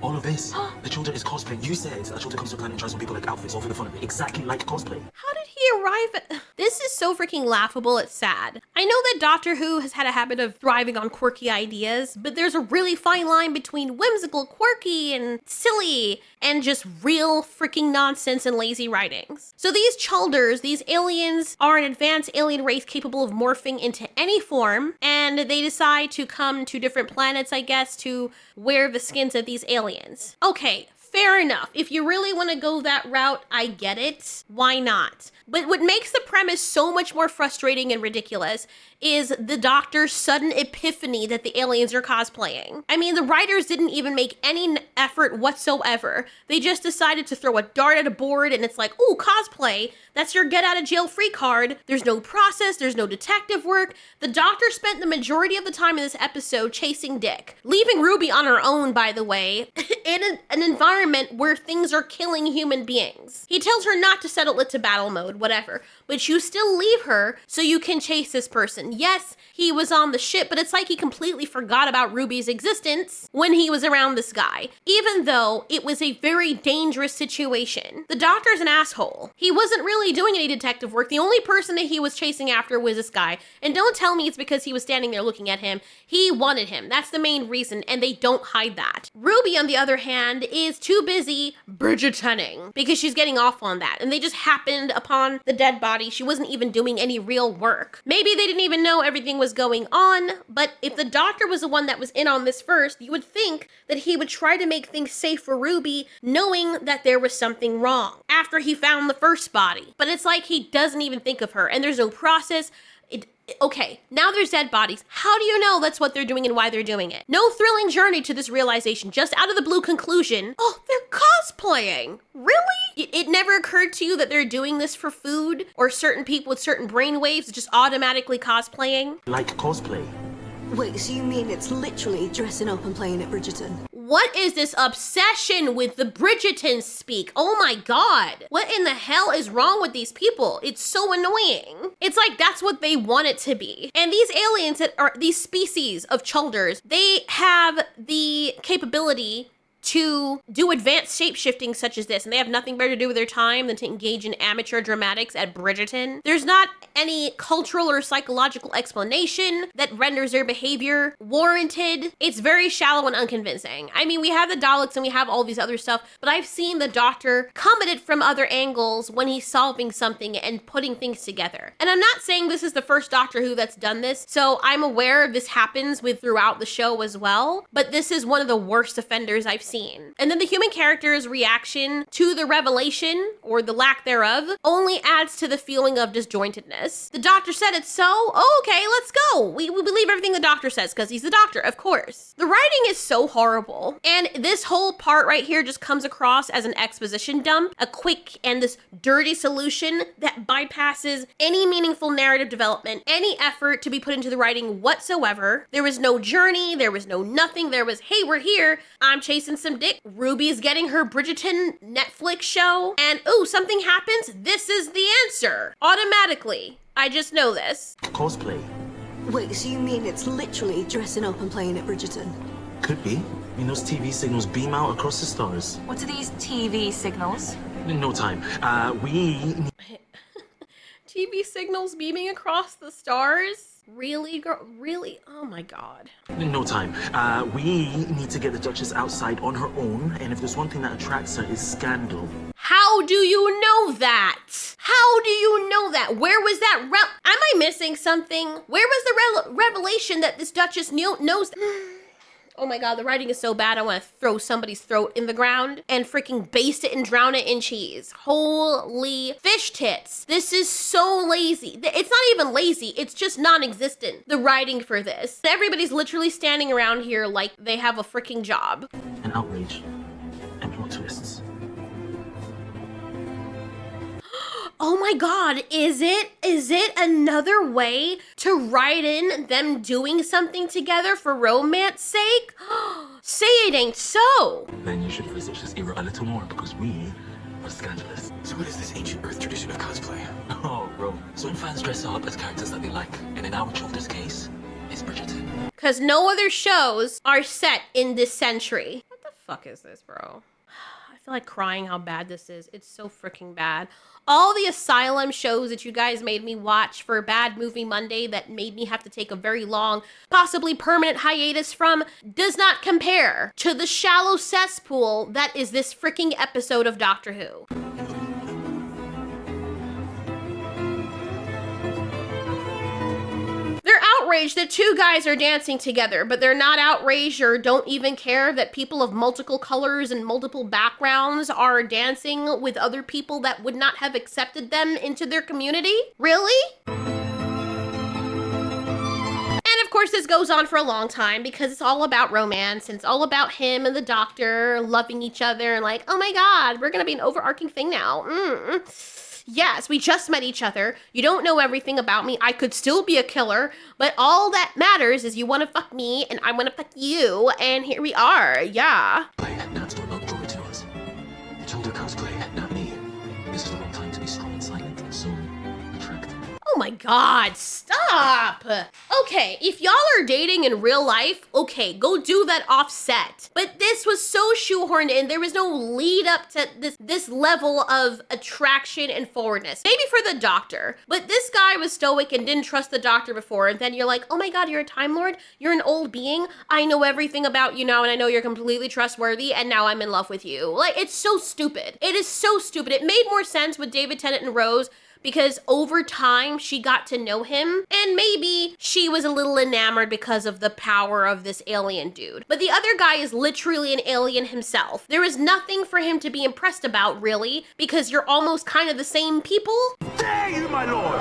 H: All of this. The children is cosplay. You said a children comes to a planet and tries on people like outfits all for the fun of it. Exactly like cosplay.
A: How did he arrive at... This is so freaking laughable, it's sad. I know that Doctor Who has had a habit of thriving on quirky ideas, but there's a really fine line between whimsical, quirky, and silly, and just real freaking nonsense and lazy writings. So these Chulders, these aliens, are an advanced alien race capable of morphing into any form, and they decide to come to different planets, I guess, to wear the skins of these aliens. Okay, fair enough. If you really want to go that route, I get it. Why not? But what makes the premise so much more frustrating and ridiculous is the Doctor's sudden epiphany that the aliens are cosplaying. I mean, the writers didn't even make any effort whatsoever. They just decided to throw a dart at a board and it's like, ooh, cosplay. That's your get out of jail free card. There's no process, there's no detective work. The Doctor spent the majority of the time in this episode chasing Dick, leaving Ruby on her own, by the way, in an environment where things are killing human beings. He tells her not to settle it to battle mode, whatever, but you still leave her so you can chase this person. Yes, he was on the ship, but it's like he completely forgot about Ruby's existence when he was around this guy, even though it was a very dangerous situation. The Doctor's an asshole. He wasn't really doing any detective work. The only person that he was chasing after was this guy. And don't tell me it's because he was standing there looking at him. He wanted him. That's the main reason, and they don't hide that. Ruby, on the other hand, is too busy Bridgertoning because she's getting off on that, and they just happened upon the dead body. She wasn't even doing any real work. Maybe they didn't even know everything was going on, but if the Doctor was the one that was in on this first, you would think that he would try to make things safe for Ruby, knowing that there was something wrong after he found the first body. But it's like he doesn't even think of her, and there's no process. Okay, now there's dead bodies. How do you know that's what they're doing and why they're doing it? No thrilling journey to this realization, just out of the blue conclusion, oh, they're cosplaying. Really? It never occurred to you that they're doing this for food, or certain people with certain brainwaves just automatically cosplaying?
H: Like cosplay.
K: Wait, so you mean it's literally dressing up and playing at Bridgerton?
A: What is this obsession with the Bridgerton speak? Oh my god. What in the hell is wrong with these people? It's so annoying. It's like that's what they want it to be. And these aliens that are these species of Chulders, they have the capability to do advanced shape-shifting such as this, and they have nothing better to do with their time than to engage in amateur dramatics at Bridgerton. There's not any cultural or psychological explanation that renders their behavior warranted. It's very shallow and unconvincing. I mean, we have the Daleks and we have all these other stuff, but I've seen the Doctor come at it from other angles when he's solving something and putting things together. And I'm not saying this is the first Doctor Who that's done this, so I'm aware this happens with throughout the show as well, but this is one of the worst offenders I've seen. And then the human character's reaction to the revelation, or the lack thereof, only adds to the feeling of disjointedness. The Doctor said it, so, oh, okay, let's go. We believe everything the Doctor says because he's the Doctor, of course. The writing is so horrible, and this whole part right here just comes across as an exposition dump, a quick and this dirty solution that bypasses any meaningful narrative development, any effort to be put into the writing whatsoever. There was no journey, there was no nothing, there was, hey, we're here, I'm chasing some dick, Ruby's getting her Bridgerton Netflix show, and ooh, something happens, this is the answer. Automatically. I just know this.
H: Cosplay.
K: Wait, so you mean it's literally dressing up and playing at Bridgerton?
H: Could be. I mean, those TV signals beam out across the stars.
C: What are these TV signals?
H: No time. We...
A: TV signals beaming across the stars? Really, girl? Really? Oh my god.
H: No time. We need to get the Duchess outside on her own, and if there's one thing that attracts her is scandal.
A: How do you know that? How do you know that? Where was that am I missing something? Where was the revelation that this Duchess knows Oh my god, the writing is so bad, I want to throw somebody's throat in the ground and freaking baste it and drown it in cheese. Holy fish tits. This is so lazy. It's not even lazy, it's just non-existent, the writing for this. Everybody's literally standing around here like they have a freaking job.
H: An outrage and plot twists.
A: oh my god, is it another way to write in them doing something together for romance sake? Say it ain't so.
H: Then you should research this era a little more because we are scandalous.
J: So what is this ancient Earth tradition of cosplay?
H: Oh, bro. So when fans dress up as characters that they like, and in our children's case, it's Bridgerton.
A: Because no other shows are set in this century. What the fuck is this, bro? I feel like crying how bad this is. It's so freaking bad. All the Asylum shows that you guys made me watch for Bad Movie Monday that made me have to take a very long, possibly permanent hiatus from does not compare to the shallow cesspool that is this freaking episode of Doctor Who. They're outraged that two guys are dancing together, but they're not outraged or don't even care that people of multiple colors and multiple backgrounds are dancing with other people that would not have accepted them into their community? Really? And of course, this goes on for a long time because it's all about romance and it's all about him and the doctor loving each other and like, oh my god, we're gonna be an overarching thing now. Yes, we just met each other. You don't know everything about me. I could still be a killer, but all that matters is you want to fuck me and I want to fuck you, and here we are. Yeah.
H: Nats do not draw it to us. The child of cosplay, not me. This is the wrong time to be strong and silent and so attractive.
A: Oh my god, stop! Okay, if y'all are dating in real life, okay, go do that offset. But this was so shoehorned in, there was no lead up to this level of attraction and forwardness. Maybe for the doctor, but this guy was stoic and didn't trust the doctor before, and then you're like, oh my god, you're a Time Lord? You're an old being? I know everything about you now, and I know you're completely trustworthy, and now I'm in love with you. Like, it's so stupid. It is so stupid. It made more sense with David Tennant and Rose, because over time she got to know him and maybe she was a little enamored because of the power of this alien dude. But the other guy is literally an alien himself. There is nothing for him to be impressed about, really, because you're almost kind of the same people.
L: Dare you, my lord!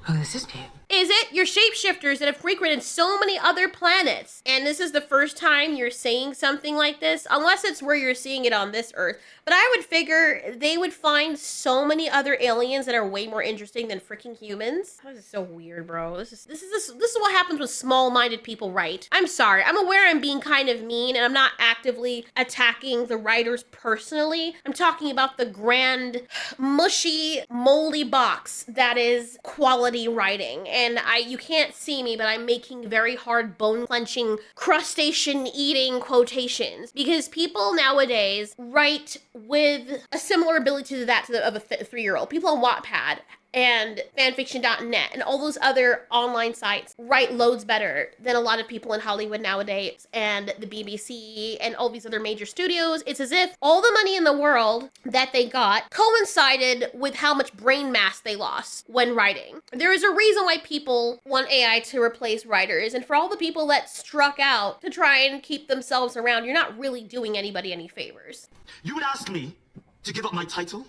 C: Oh, this is new.
A: Is it? You're shapeshifters that have frequented so many other planets. And this is the first time you're saying something like this, unless it's where you're seeing it on this Earth. But I would figure they would find so many other aliens that are way more interesting than freaking humans. This is so weird, bro. This is what happens with small-minded people, right? I'm sorry. I'm aware I'm being kind of mean and I'm not actively attacking the writers personally. I'm talking about the grand, mushy, moldy box that is quality writing. And you can't see me, but I'm making very hard bone-clenching, crustacean-eating quotations because people nowadays write with a similar ability to that of a 3-year-old. People on Wattpad and fanfiction.net and all those other online sites write loads better than a lot of people in Hollywood nowadays and the BBC and all these other major studios. It's as if all the money in the world that they got coincided with how much brain mass they lost when writing. There is a reason why people want AI to replace writers, and for all the people that struck out to try and keep themselves around, you're not really doing anybody any favors.
H: You would ask me to give up my title?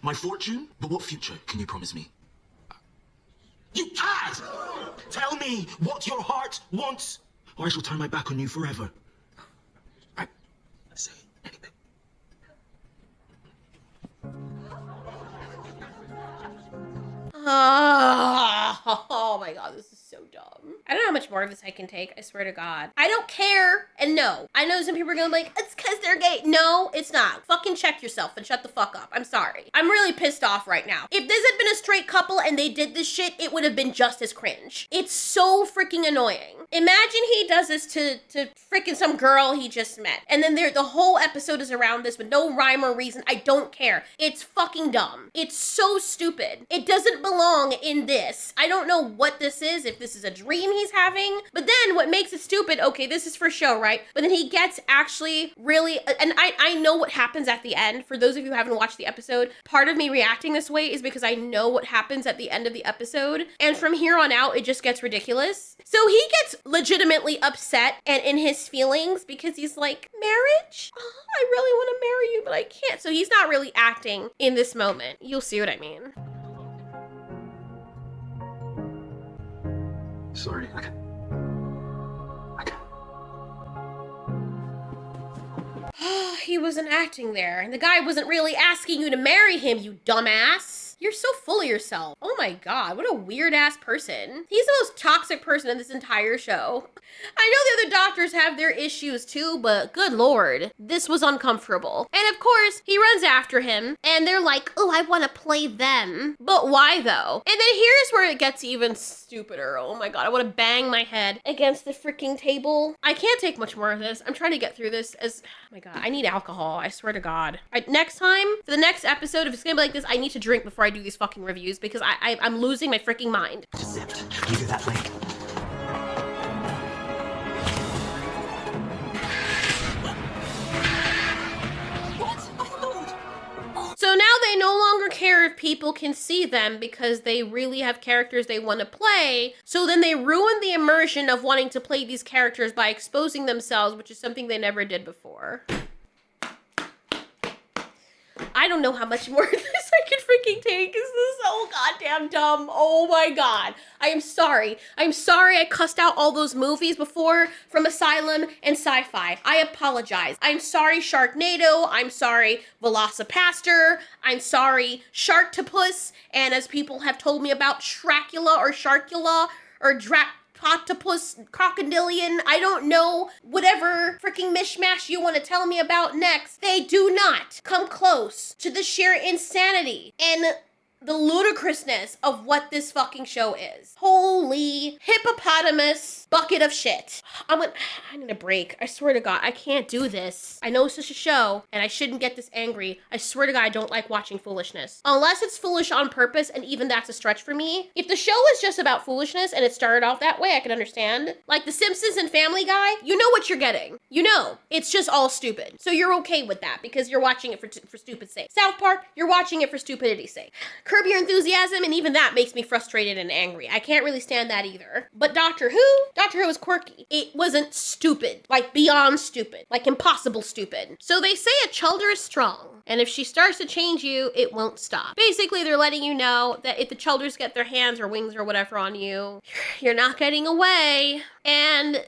H: My fortune? But what future can you promise me? You can't! Tell me what your heart wants, or I shall turn my back on you forever. Right, say anything.
A: Oh my god, this is so dumb. I don't know how much more of this I can take, I swear to god. I don't care, and no. I know some people are gonna be like, it's because they're gay. No, it's not. Fucking check yourself and shut the fuck up. I'm sorry. I'm really pissed off right now. If this had been a straight couple and they did this shit, it would have been just as cringe. It's so freaking annoying. Imagine he does this to freaking some girl he just met, and then the whole episode is around this with no rhyme or reason. I don't care. It's fucking dumb. It's so stupid. It doesn't belong in this. I don't know what this is, if this is a dream he's having, but then what makes it stupid, okay, this is for show, right? But then he gets actually really, and I know what happens at the end. For those of you who haven't watched the episode, part of me reacting this way is because I know what happens at the end of the episode, and from here on out, it just gets ridiculous. So he gets legitimately upset and in his feelings because he's like, marriage? Oh, I really want to marry you, but I can't. So he's not really acting in this moment. You'll see what I mean.
H: Sorry, I can't.
A: He wasn't acting there, and the guy wasn't really asking you to marry him, you dumbass. You're so full of yourself. Oh my god, what a weird ass person. He's the most toxic person in this entire show. I know the other doctors have their issues too, but good lord, this was uncomfortable. And of course, he runs after him, and they're like, oh, I want to play them. But why though? And then here's where it gets even stupider. Oh my god, I want to bang my head against the freaking table. I can't take much more of this. I'm trying to get through this as, oh my god, I need alcohol. I swear to god. Next time, for the next episode, if it's gonna be like this, I need to drink before I do these fucking reviews because I'm losing my freaking mind.
H: Zipped. You do that link.
A: So now they no longer care if people can see them because they really have characters they want to play. So then they ruin the immersion of wanting to play these characters by exposing themselves, which is something they never did before. I don't know how much more of this I can freaking take. This is so goddamn dumb. Oh my god. I am sorry. I'm sorry I cussed out all those movies before from Asylum and Sci-Fi. I apologize. I'm sorry Sharknado. I'm sorry Velocipaster. I'm sorry Sharktopus. And as people have told me about Shracula or Sharkula or Octopus, crocodilian, I don't know, whatever freaking mishmash you want to tell me about next, they do not come close to the sheer insanity and the ludicrousness of what this fucking show is. Holy hippopotamus bucket of shit. I need a break. I swear to God, I can't do this. I know it's just a show, and I shouldn't get this angry. I swear to God, I don't like watching foolishness. Unless it's foolish on purpose, and even that's a stretch for me. If the show is just about foolishness, and it started off that way, I can understand. Like The Simpsons and Family Guy, you know what you're getting. You know, it's just all stupid. So you're okay with that, because you're watching it for stupid's sake. South Park, you're watching it for stupidity's sake. Curb Your Enthusiasm, and even that makes me frustrated and angry. I can't really stand that either. But Doctor Who was quirky. It wasn't stupid, like beyond stupid, like impossible stupid. So they say a chulder is strong, and if she starts to change you, it won't stop. Basically, they're letting you know that if the chulders get their hands or wings or whatever on you, you're not getting away. And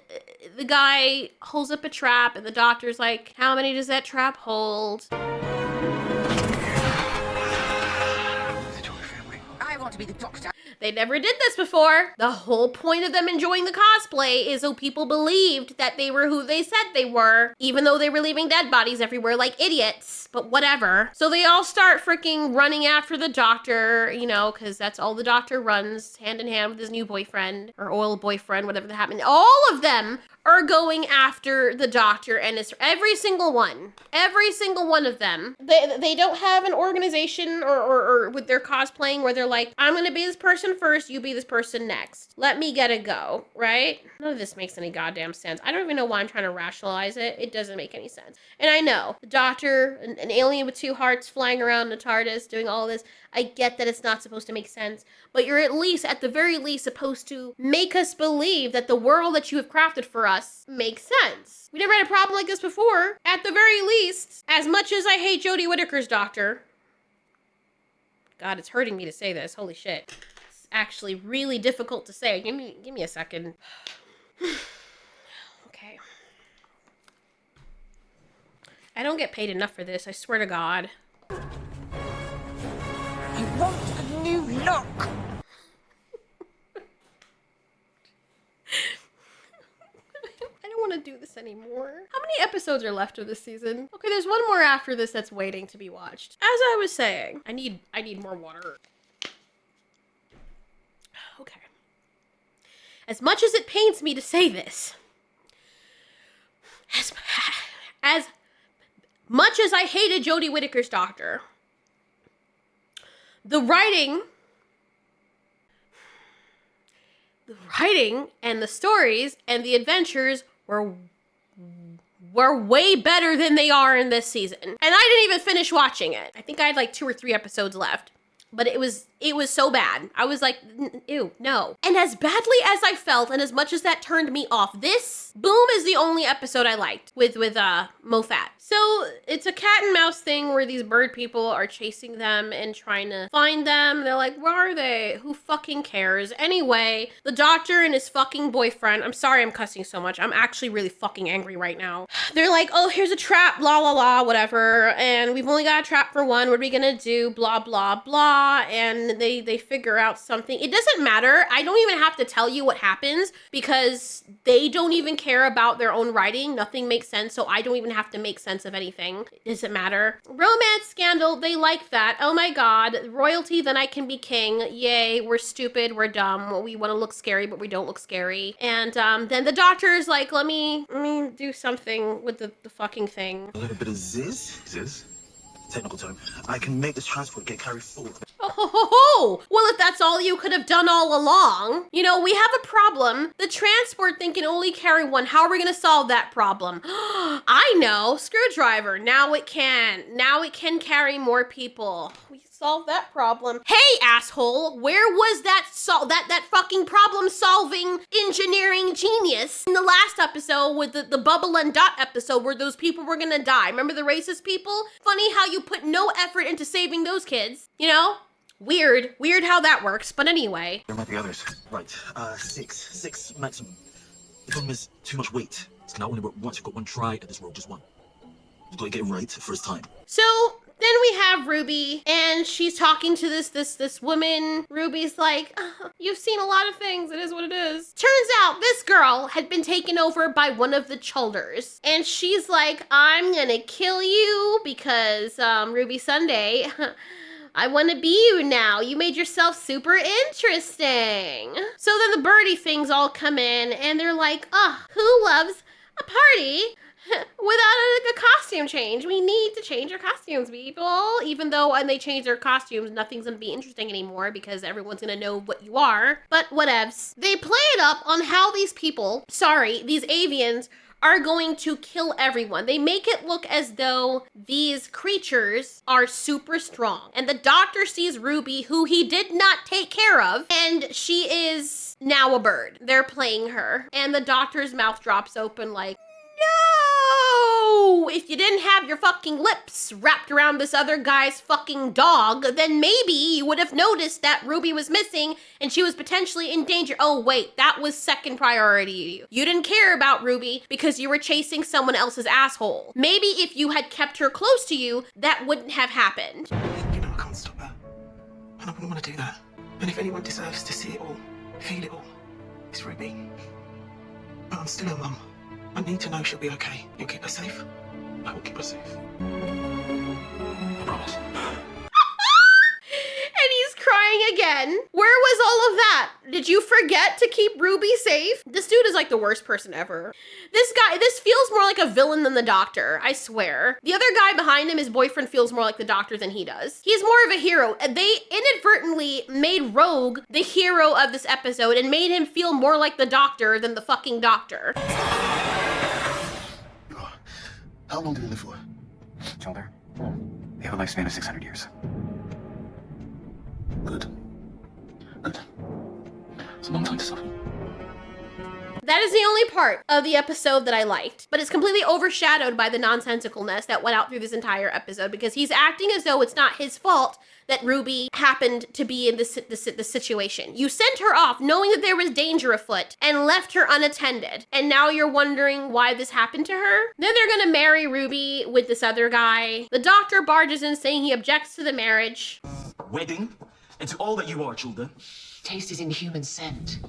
A: the guy holds up a trap, and the doctor's like, how many does that trap hold?
F: I want to be the doctor.
A: They never did this before. The whole point of them enjoying the cosplay is so people believed that they were who they said they were, even though they were leaving dead bodies everywhere like idiots, but whatever. So they all start freaking running after the doctor, you know, because that's all the doctor runs, hand in hand with his new boyfriend, or old boyfriend, whatever that happened. All of them are going after the doctor, and it's every single one of them. They don't have an organization or with their cosplaying where they're like, I'm gonna be this person first, you be this person next. Let me get a go, right? None of this makes any goddamn sense. I don't even know why I'm trying to rationalize it. It doesn't make any sense. And I know, the doctor, an alien with two hearts flying around in a TARDIS, doing all this, I get that it's not supposed to make sense, but you're at the very least, supposed to make us believe that the world that you have crafted for us makes sense. We never had a problem like this before. At the very least, as much as I hate Jodie Whittaker's doctor, God, it's hurting me to say this. Holy shit. It's actually really difficult to say. Give me a second. Okay. I don't get paid enough for this, I swear to God.
F: I want a new look.
A: I don't want to do this anymore. How many episodes are left of this season? Okay, there's one more after this that's waiting to be watched. As I was saying, I need more water. Okay. As much as it pains me to say this, as much as I hated Jodie Whittaker's doctor, the writing and the stories and the adventures were way better than they are in this season. And I didn't even finish watching it. I think I had like 2 or 3 episodes left. but it was so bad. I was like, ew, no. And as badly as I felt, and as much as that turned me off, this Boom is the only episode I liked with Mofat. So it's a cat and mouse thing where these bird people are chasing them and trying to find them. They're like, where are they? Who fucking cares? Anyway, the doctor and his fucking boyfriend, I'm sorry I'm cussing so much. I'm actually really fucking angry right now. They're like, oh, here's a trap, blah, blah, blah, whatever. And we've only got a trap for one. What are we gonna do? Blah, blah, blah. And they figure out something. It doesn't matter. I don't even have to tell you what happens because they don't even care about their own writing. Nothing makes sense, so I don't even have to make sense of anything. It doesn't matter. Romance scandal, they like that. Oh my god. Royalty, then I can be king. Yay, we're stupid, we're dumb. We want to look scary, but we don't look scary. And then the doctor is like, let me do something with the fucking thing.
H: A little bit of ziz, technical term. I can make this transport get carried forward.
A: Oh, well, if that's all you could have done all along, you know, we have a problem. The transport thing can only carry one. How are we going to solve that problem? I know, screwdriver. Now it can. Now it can carry more people. We solved that problem. Hey, asshole, where was that that fucking problem-solving engineering genius in the last episode with the Bubble and Dot episode where those people were gonna die? Remember the racist people? Funny how you put no effort into saving those kids, you know? Weird how that works, but anyway.
H: There might be others. Right, six maximum. The problem is too much weight. It's not only work once, you've got one try at this role, just one. You've got to get it right the first time.
A: So then we have Ruby, and she's talking to this woman. Ruby's like, oh, you've seen a lot of things. It is what it is. Turns out this girl had been taken over by one of the Chulders. And she's like, I'm gonna kill you because, Ruby Sunday, I want to be you now. You made yourself super interesting. So then the birdie things all come in, and they're like, oh, who loves a party without a costume change? We need to change our costumes, people. Even though when they change their costumes, nothing's gonna be interesting anymore because everyone's gonna know what you are. But whatevs. They play it up on how these people, these avians, are going to kill everyone. They make it look as though these creatures are super strong. And the doctor sees Ruby, who he did not take care of, and she is now a bird. They're playing her. And the doctor's mouth drops open like, no! If you didn't have your fucking lips wrapped around this other guy's fucking dog, then maybe you would have noticed that Ruby was missing and she was potentially in danger. Oh wait, that was second priority. You didn't care about Ruby because you were chasing someone else's asshole. Maybe if you had kept her close to you, that wouldn't have happened.
H: You know I can't stop her. And I wouldn't want to do that. And if anyone deserves to see it all, feel it all, it's Ruby. But I'm still her mum. I need to know she'll be okay. You'll keep her safe. I will keep her safe. I promise.
A: And he's crying again. Where was all of that? Did you forget to keep Ruby safe? This dude is like the worst person ever. This feels more like a villain than the doctor, I swear. The other guy behind him, his boyfriend, feels more like the doctor than he does. He's more of a hero. They inadvertently made Rogue the hero of this episode and made him feel more like the doctor than the fucking doctor.
D: How long do they live for?
I: Childer? They have a lifespan of 600 years.
D: Good. It's a long time to suffer.
A: That is the only part of the episode that I liked, but it's completely overshadowed by the nonsensicalness that went out through this entire episode because he's acting as though it's not his fault that Ruby happened to be in this situation. You sent her off knowing that there was danger afoot and left her unattended. And now you're wondering why this happened to her? Then they're gonna marry Ruby with this other guy. The doctor barges in saying he objects to the marriage.
H: Wedding, and to all that you are, children.
F: Taste is in human scent.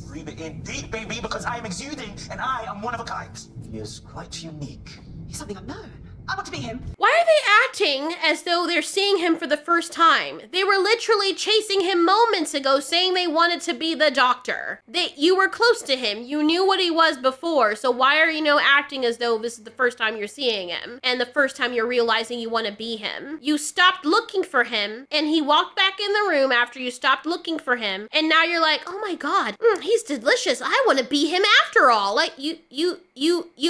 H: Breathe it in deep, baby, because I am exuding, and I am one of a kind.
I: He is quite unique.
C: He's something unknown. I want to be him.
A: Why are they acting as though they're seeing him for the first time? They were literally chasing him moments ago, saying they wanted to be the doctor. You were close to him. You knew what he was before, so why are you now acting as though this is the first time you're seeing him and the first time you're realizing you want to be him? You stopped looking for him, and he walked back in the room after you stopped looking for him, and now you're like, oh my god, he's delicious. I want to be him after all. Like, you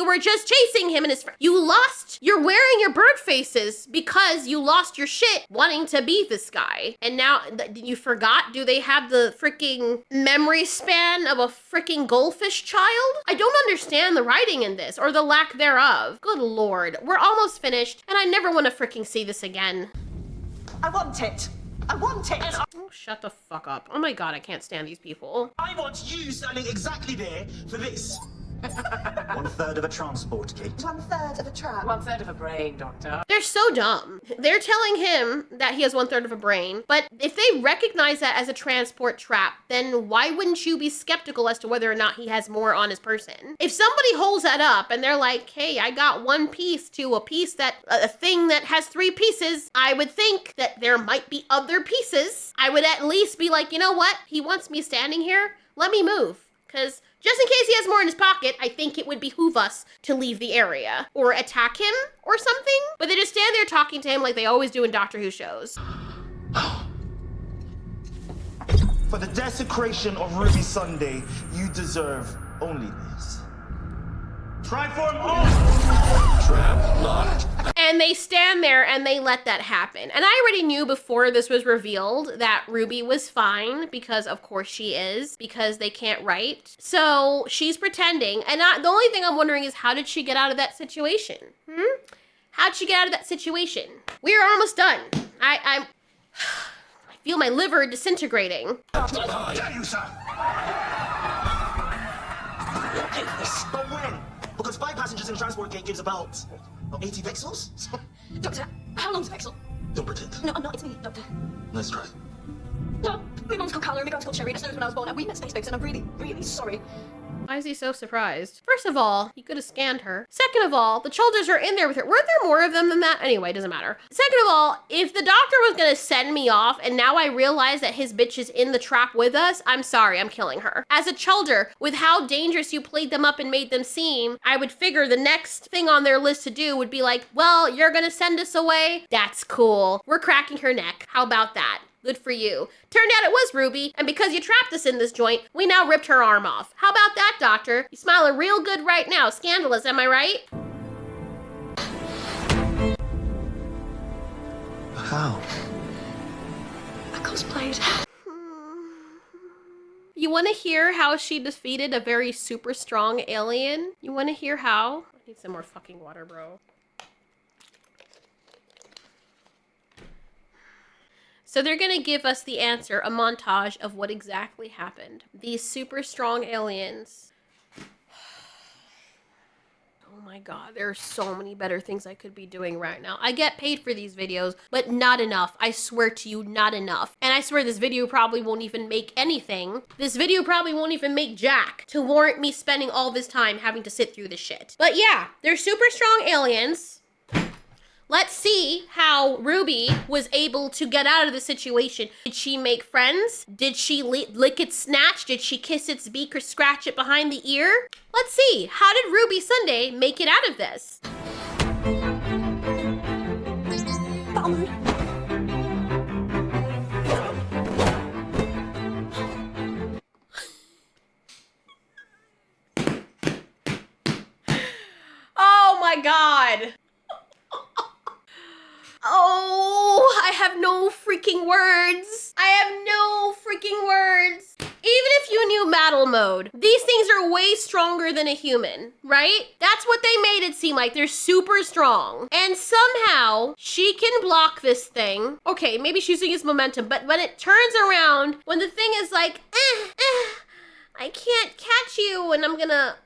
A: were just chasing him and his friend. You lost your wearing your bird faces because you lost your shit wanting to be this guy. And now you forgot? Do they have the freaking memory span of a freaking goldfish child? I don't understand the writing in this or the lack thereof. Good Lord. We're almost finished and I never want to freaking see this again.
F: I want it. I want it.
A: Oh, shut the fuck up. Oh my God, I can't stand these people.
J: I want you standing exactly there for this.
I: 1/3 of a transport kit.
F: 1/3 of a trap.
C: 1/3 of a brain, Doctor.
A: They're so dumb. They're telling him that he has 1/3 of a brain, but if they recognize that as a transport trap, then why wouldn't you be skeptical as to whether or not he has more on his person? If somebody holds that up and they're like, hey, I got one piece to a thing that has 3 pieces, I would think that there might be other pieces. I would at least be like, you know what? He wants me standing here. Let me move. Because just in case he has more in his pocket, I think it would behoove us to leave the area or attack him or something. But they just stand there talking to him like they always do in Doctor Who shows.
L: For the desecration of Ruby Sunday, you deserve only this. Try form on!
B: Trap locked.
A: And they stand there and they let that happen. And I already knew before this was revealed that Ruby was fine because of course she is, because they can't write. So she's pretending. And the only thing I'm wondering is how did she get out of that situation? How'd she get out of that situation? We're almost done. I feel my liver disintegrating.
L: Dare you, sir!
J: But when? Because 5 passengers in a transport gate gives about 80 pixels?
C: Doctor, how long's a pixel?
J: Don't pretend.
C: No, I'm not. It's me, Doctor.
J: Let's try.
C: No, my mum's called Carla and my gran's called Sherry. As soon as when I was born, we met space, and I'm really, really sorry.
A: Why is he so surprised? First of all, he could have scanned her. Second of all, the Childers are in there with her. Weren't there more of them than that? Anyway, doesn't matter. Second of all, if the doctor was gonna send me off and now I realize that his bitch is in the trap with us, I'm sorry, I'm killing her. As a Childer, with how dangerous you played them up and made them seem, I would figure the next thing on their list to do would be like, well, you're gonna send us away? That's cool. We're cracking her neck. How about that? Good for you. Turned out it was Ruby, and because you trapped us in this joint, we now ripped her arm off. How about that, Doctor? You smiling real good right now. Scandalous, am I right?
I: How?
G: I cosplayed.
A: You want to hear how she defeated a very super strong alien? You want to hear how? I need some more fucking water, bro. So they're gonna give us the answer, a montage of what exactly happened. These super strong aliens. Oh my God, there are so many better things I could be doing right now. I get paid for these videos, but not enough. I swear to you, not enough. And I swear this video probably won't even make anything. This video probably won't even make jack to warrant me spending all this time having to sit through this shit. But yeah, they're super strong aliens. Let's see how Ruby was able to get out of the situation. Did she make friends? Did she lick its snatch? Did she kiss its beak or scratch it behind the ear? Let's see. How did Ruby Sunday make it out of this? Oh my God. Oh, I have no freaking words. I have no freaking words. Even if you knew battle mode, these things are way stronger than a human, right? That's what they made it seem like. They're super strong. And somehow she can block this thing. Okay, maybe she's using its momentum, but when it turns around, when the thing is like, I can't catch you, and I'm gonna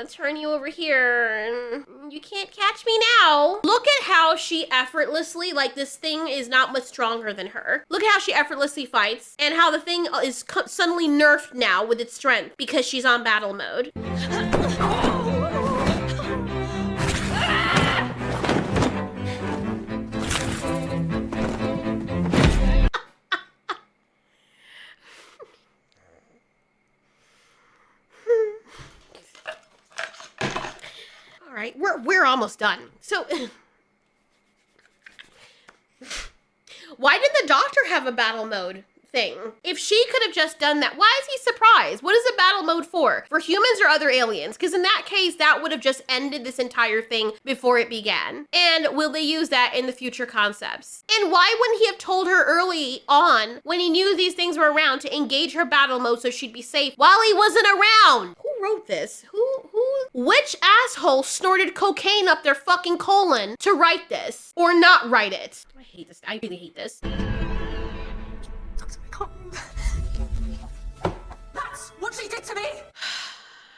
A: turn you over here, and you can't catch me now. Look at how she effortlessly, like this thing is not much stronger than her. Look at how she effortlessly fights, and how the thing is suddenly nerfed now with its strength because she's on battle mode. All right, we're almost done. So, why did the doctor have a battle mode? thing. If she could have just done that, why is he surprised? What is the battle mode for? For humans or other aliens? Because in that case, that would have just ended this entire thing before it began. And will they use that in the future concepts? And why wouldn't he have told her early on, when he knew these things were around, to engage her battle mode so she'd be safe while he wasn't around? Who wrote this? Which asshole snorted cocaine up their fucking colon to write this? Or not write it? I hate this. I really hate this.
C: That's what she did to me!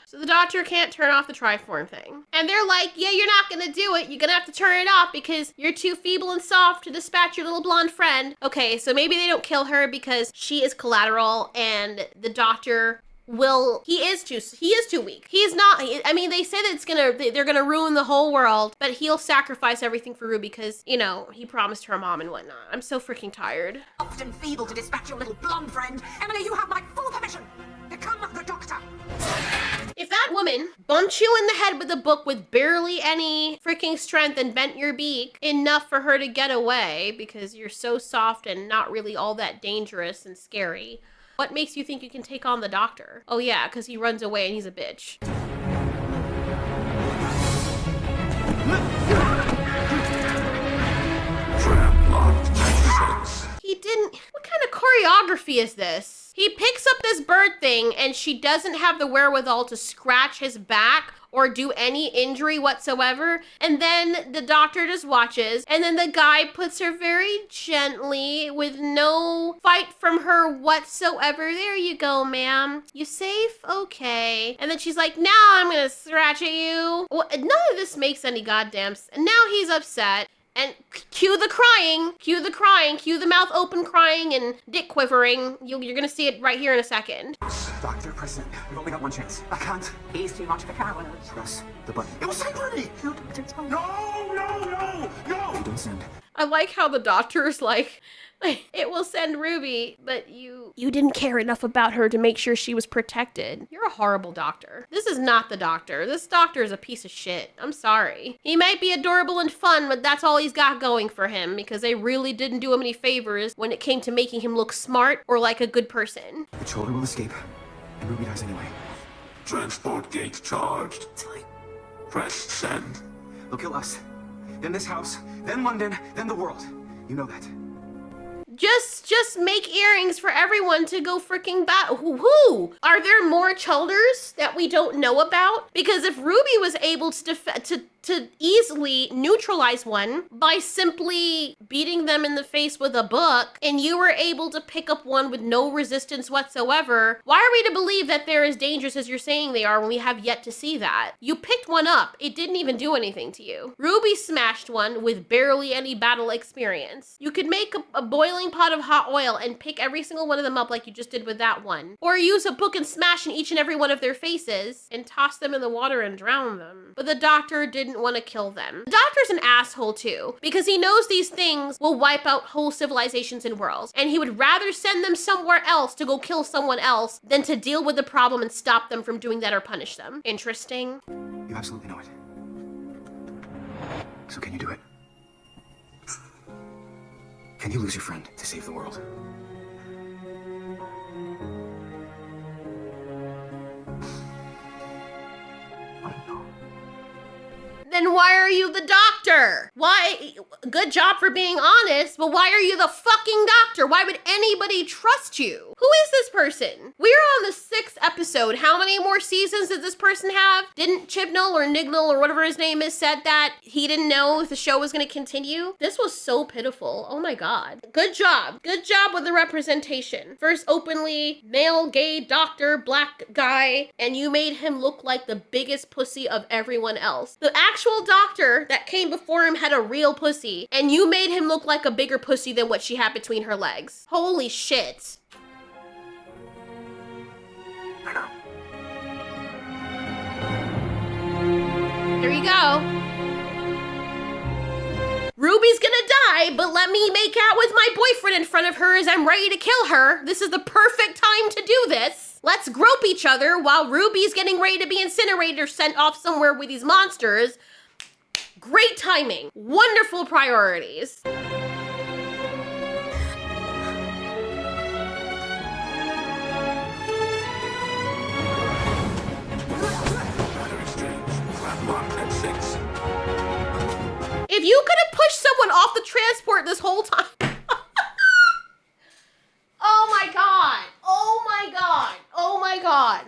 A: So the doctor can't turn off the triform thing. And they're like, yeah, you're not gonna do it. You're gonna have to turn it off because you're too feeble and soft to dispatch your little blonde friend. Okay, so maybe they don't kill her because she is collateral and the doctor he is too weak. He's not, I mean, they say that they're gonna ruin the whole world, but he'll sacrifice everything for Ruby because, you know, he promised her a mom and whatnot. I'm so freaking tired.
C: Often feeble to dispatch your little blonde friend. Emily, you have my full permission. Become the doctor.
A: If that woman bumped you in the head with a book with barely any freaking strength and bent your beak enough for her to get away because you're so soft and not really all that dangerous and scary, what makes you think you can take on the doctor? Oh yeah, because he runs away and he's a bitch. He didn't, what kind of choreography is this? He picks up this bird thing and she doesn't have the wherewithal to scratch his back or do any injury whatsoever. And then the doctor just watches and then the guy puts her very gently with no fight from her whatsoever. There you go, ma'am. You safe? Okay. And then she's like, now I'm gonna scratch at you. Well, none of this makes any goddamn sense. And now he's upset. And cue the crying, cue the mouth open crying and dick quivering. You're gonna see it right here in a second.
I: Doctor, President, we've only got one chance. I can't.
C: He's too much of a coward.
I: Press the button.
L: It was security!
I: No, Doctor, it's fine.
L: No!
I: You don't send.
A: I like how the doctor's like, it will send Ruby, but you didn't care enough about her to make sure she was protected. You're a horrible doctor. This is not the doctor. This doctor is a piece of shit. I'm sorry. He might be adorable and fun, but that's all he's got going for him because they really didn't do him any favors when it came to making him look smart or like a good person.
I: The children will escape, and Ruby dies anyway.
B: Transport gate charged. Press send.
I: They'll kill us, then this house, then London, then the world. You know that.
A: Just make earrings for everyone to go freaking battle. Who? Are there more Chulders that we don't know about? Because if Ruby was able to easily neutralize one by simply beating them in the face with a book, and you were able to pick up one with no resistance whatsoever, why are we to believe that they're as dangerous as you're saying they are when we have yet to see that? You picked one up. It didn't even do anything to you. Ruby smashed one with barely any battle experience. You could make a boiling pot of hot oil and pick every single one of them up like you just did with that one. Or use a book and smash in each and every one of their faces and toss them in the water and drown them. But the doctor didn't want to kill them. The doctor's an asshole too, because he knows these things will wipe out whole civilizations and worlds, and he would rather send them somewhere else to go kill someone else than to deal with the problem and stop them from doing that or punish them. Interesting.
I: You absolutely know it. So can you do it? Can you lose your friend to save the world?
A: Then why are you the doctor? Why? Good job for being honest, but why are you the fucking doctor? Why would anybody trust you? Who is this person? We're on the 6th episode. How many more seasons does this person have? Didn't Chibnall or Nignall or whatever his name is said that he didn't know if the show was going to continue? This was so pitiful. Oh my God. Good job. Good job with the representation. First openly male, gay, doctor, black guy, and you made him look like the biggest pussy of everyone else. The actual doctor that came before him had a real pussy, and you made him look like a bigger pussy than what she had between her legs. Holy shit. There you go. Ruby's gonna die, but let me make out with my boyfriend in front of her as I'm ready to kill her. This is the perfect time to do this. Let's grope each other while Ruby's getting ready to be incinerated or sent off somewhere with these monsters. Great timing. Wonderful priorities. transport this whole time. Oh my god. Oh my god. Oh my god.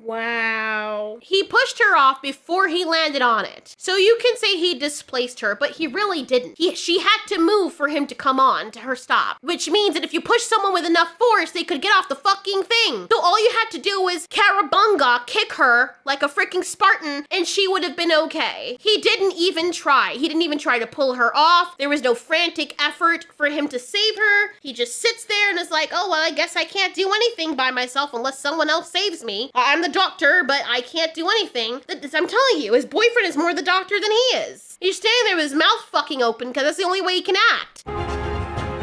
A: Wow. He pushed her off before he landed on it. So you can say he displaced her, but he really didn't. She had to move for him to come on to her stop, which means that if you push someone with enough force, they could get off the fucking thing. So all you had to do was carabunga, kick her like a freaking Spartan, and she would have been okay. He didn't even try. He didn't even try to pull her off. There was no frantic effort for him to save her. He just sits there and is like, oh, well, I guess I can't do anything by myself unless someone else saves me. I'm the doctor, but I can't do anything. I'm telling you, his boyfriend is more the doctor than he is. He's standing there with his mouth fucking open because that's the only way he can act.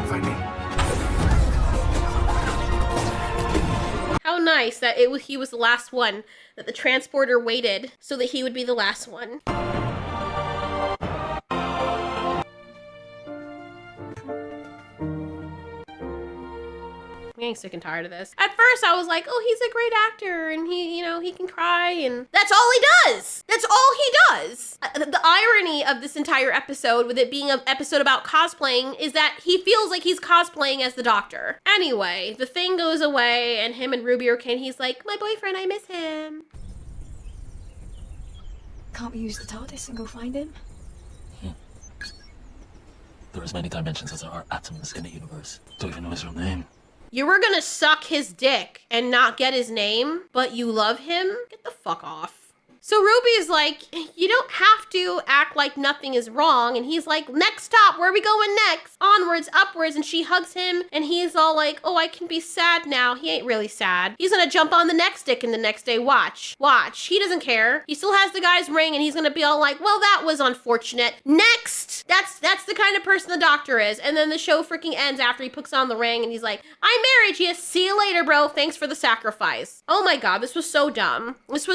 J: Find me.
A: How nice that he was the last one, that the transporter waited so that he would be the last one. I'm getting sick and tired of this. At first I was like, oh, he's a great actor and he can cry and that's all he does. That's all he does. The irony of this entire episode, with it being an episode about cosplaying, is that he feels like he's cosplaying as the doctor. Anyway, the thing goes away and him and Ruby are okay and he's like, my boyfriend, I miss him.
K: Can't we use the TARDIS and go find him?
H: There are as many dimensions as there are atoms in the universe. Don't even know his real name.
A: You were gonna suck his dick and not get his name, but you love him? Get the fuck off. So Ruby is like, you don't have to act like nothing is wrong. And he's like, next stop, where are we going next? Onwards, upwards. And she hugs him and he's all like, oh, I can be sad now. He ain't really sad. He's gonna jump on the next dick and the next day. Watch. He doesn't care. He still has the guy's ring and he's gonna be all like, well, that was unfortunate. Next. That's the kind of person the doctor is. And then the show freaking ends after he puts on the ring and he's like, I'm married. Yes, see you later, bro. Thanks for the sacrifice. Oh my God, this was so dumb. This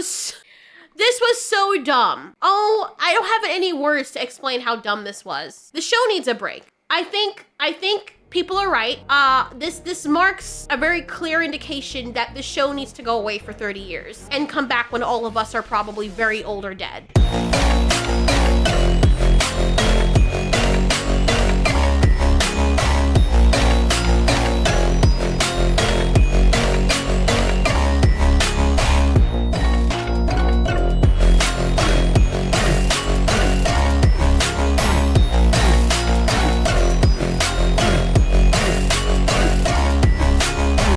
A: was so dumb. Oh, I don't have any words to explain how dumb this was. The show needs a break. I think people are right. This marks a very clear indication that the show needs to go away for 30 years and come back when all of us are probably very old or dead.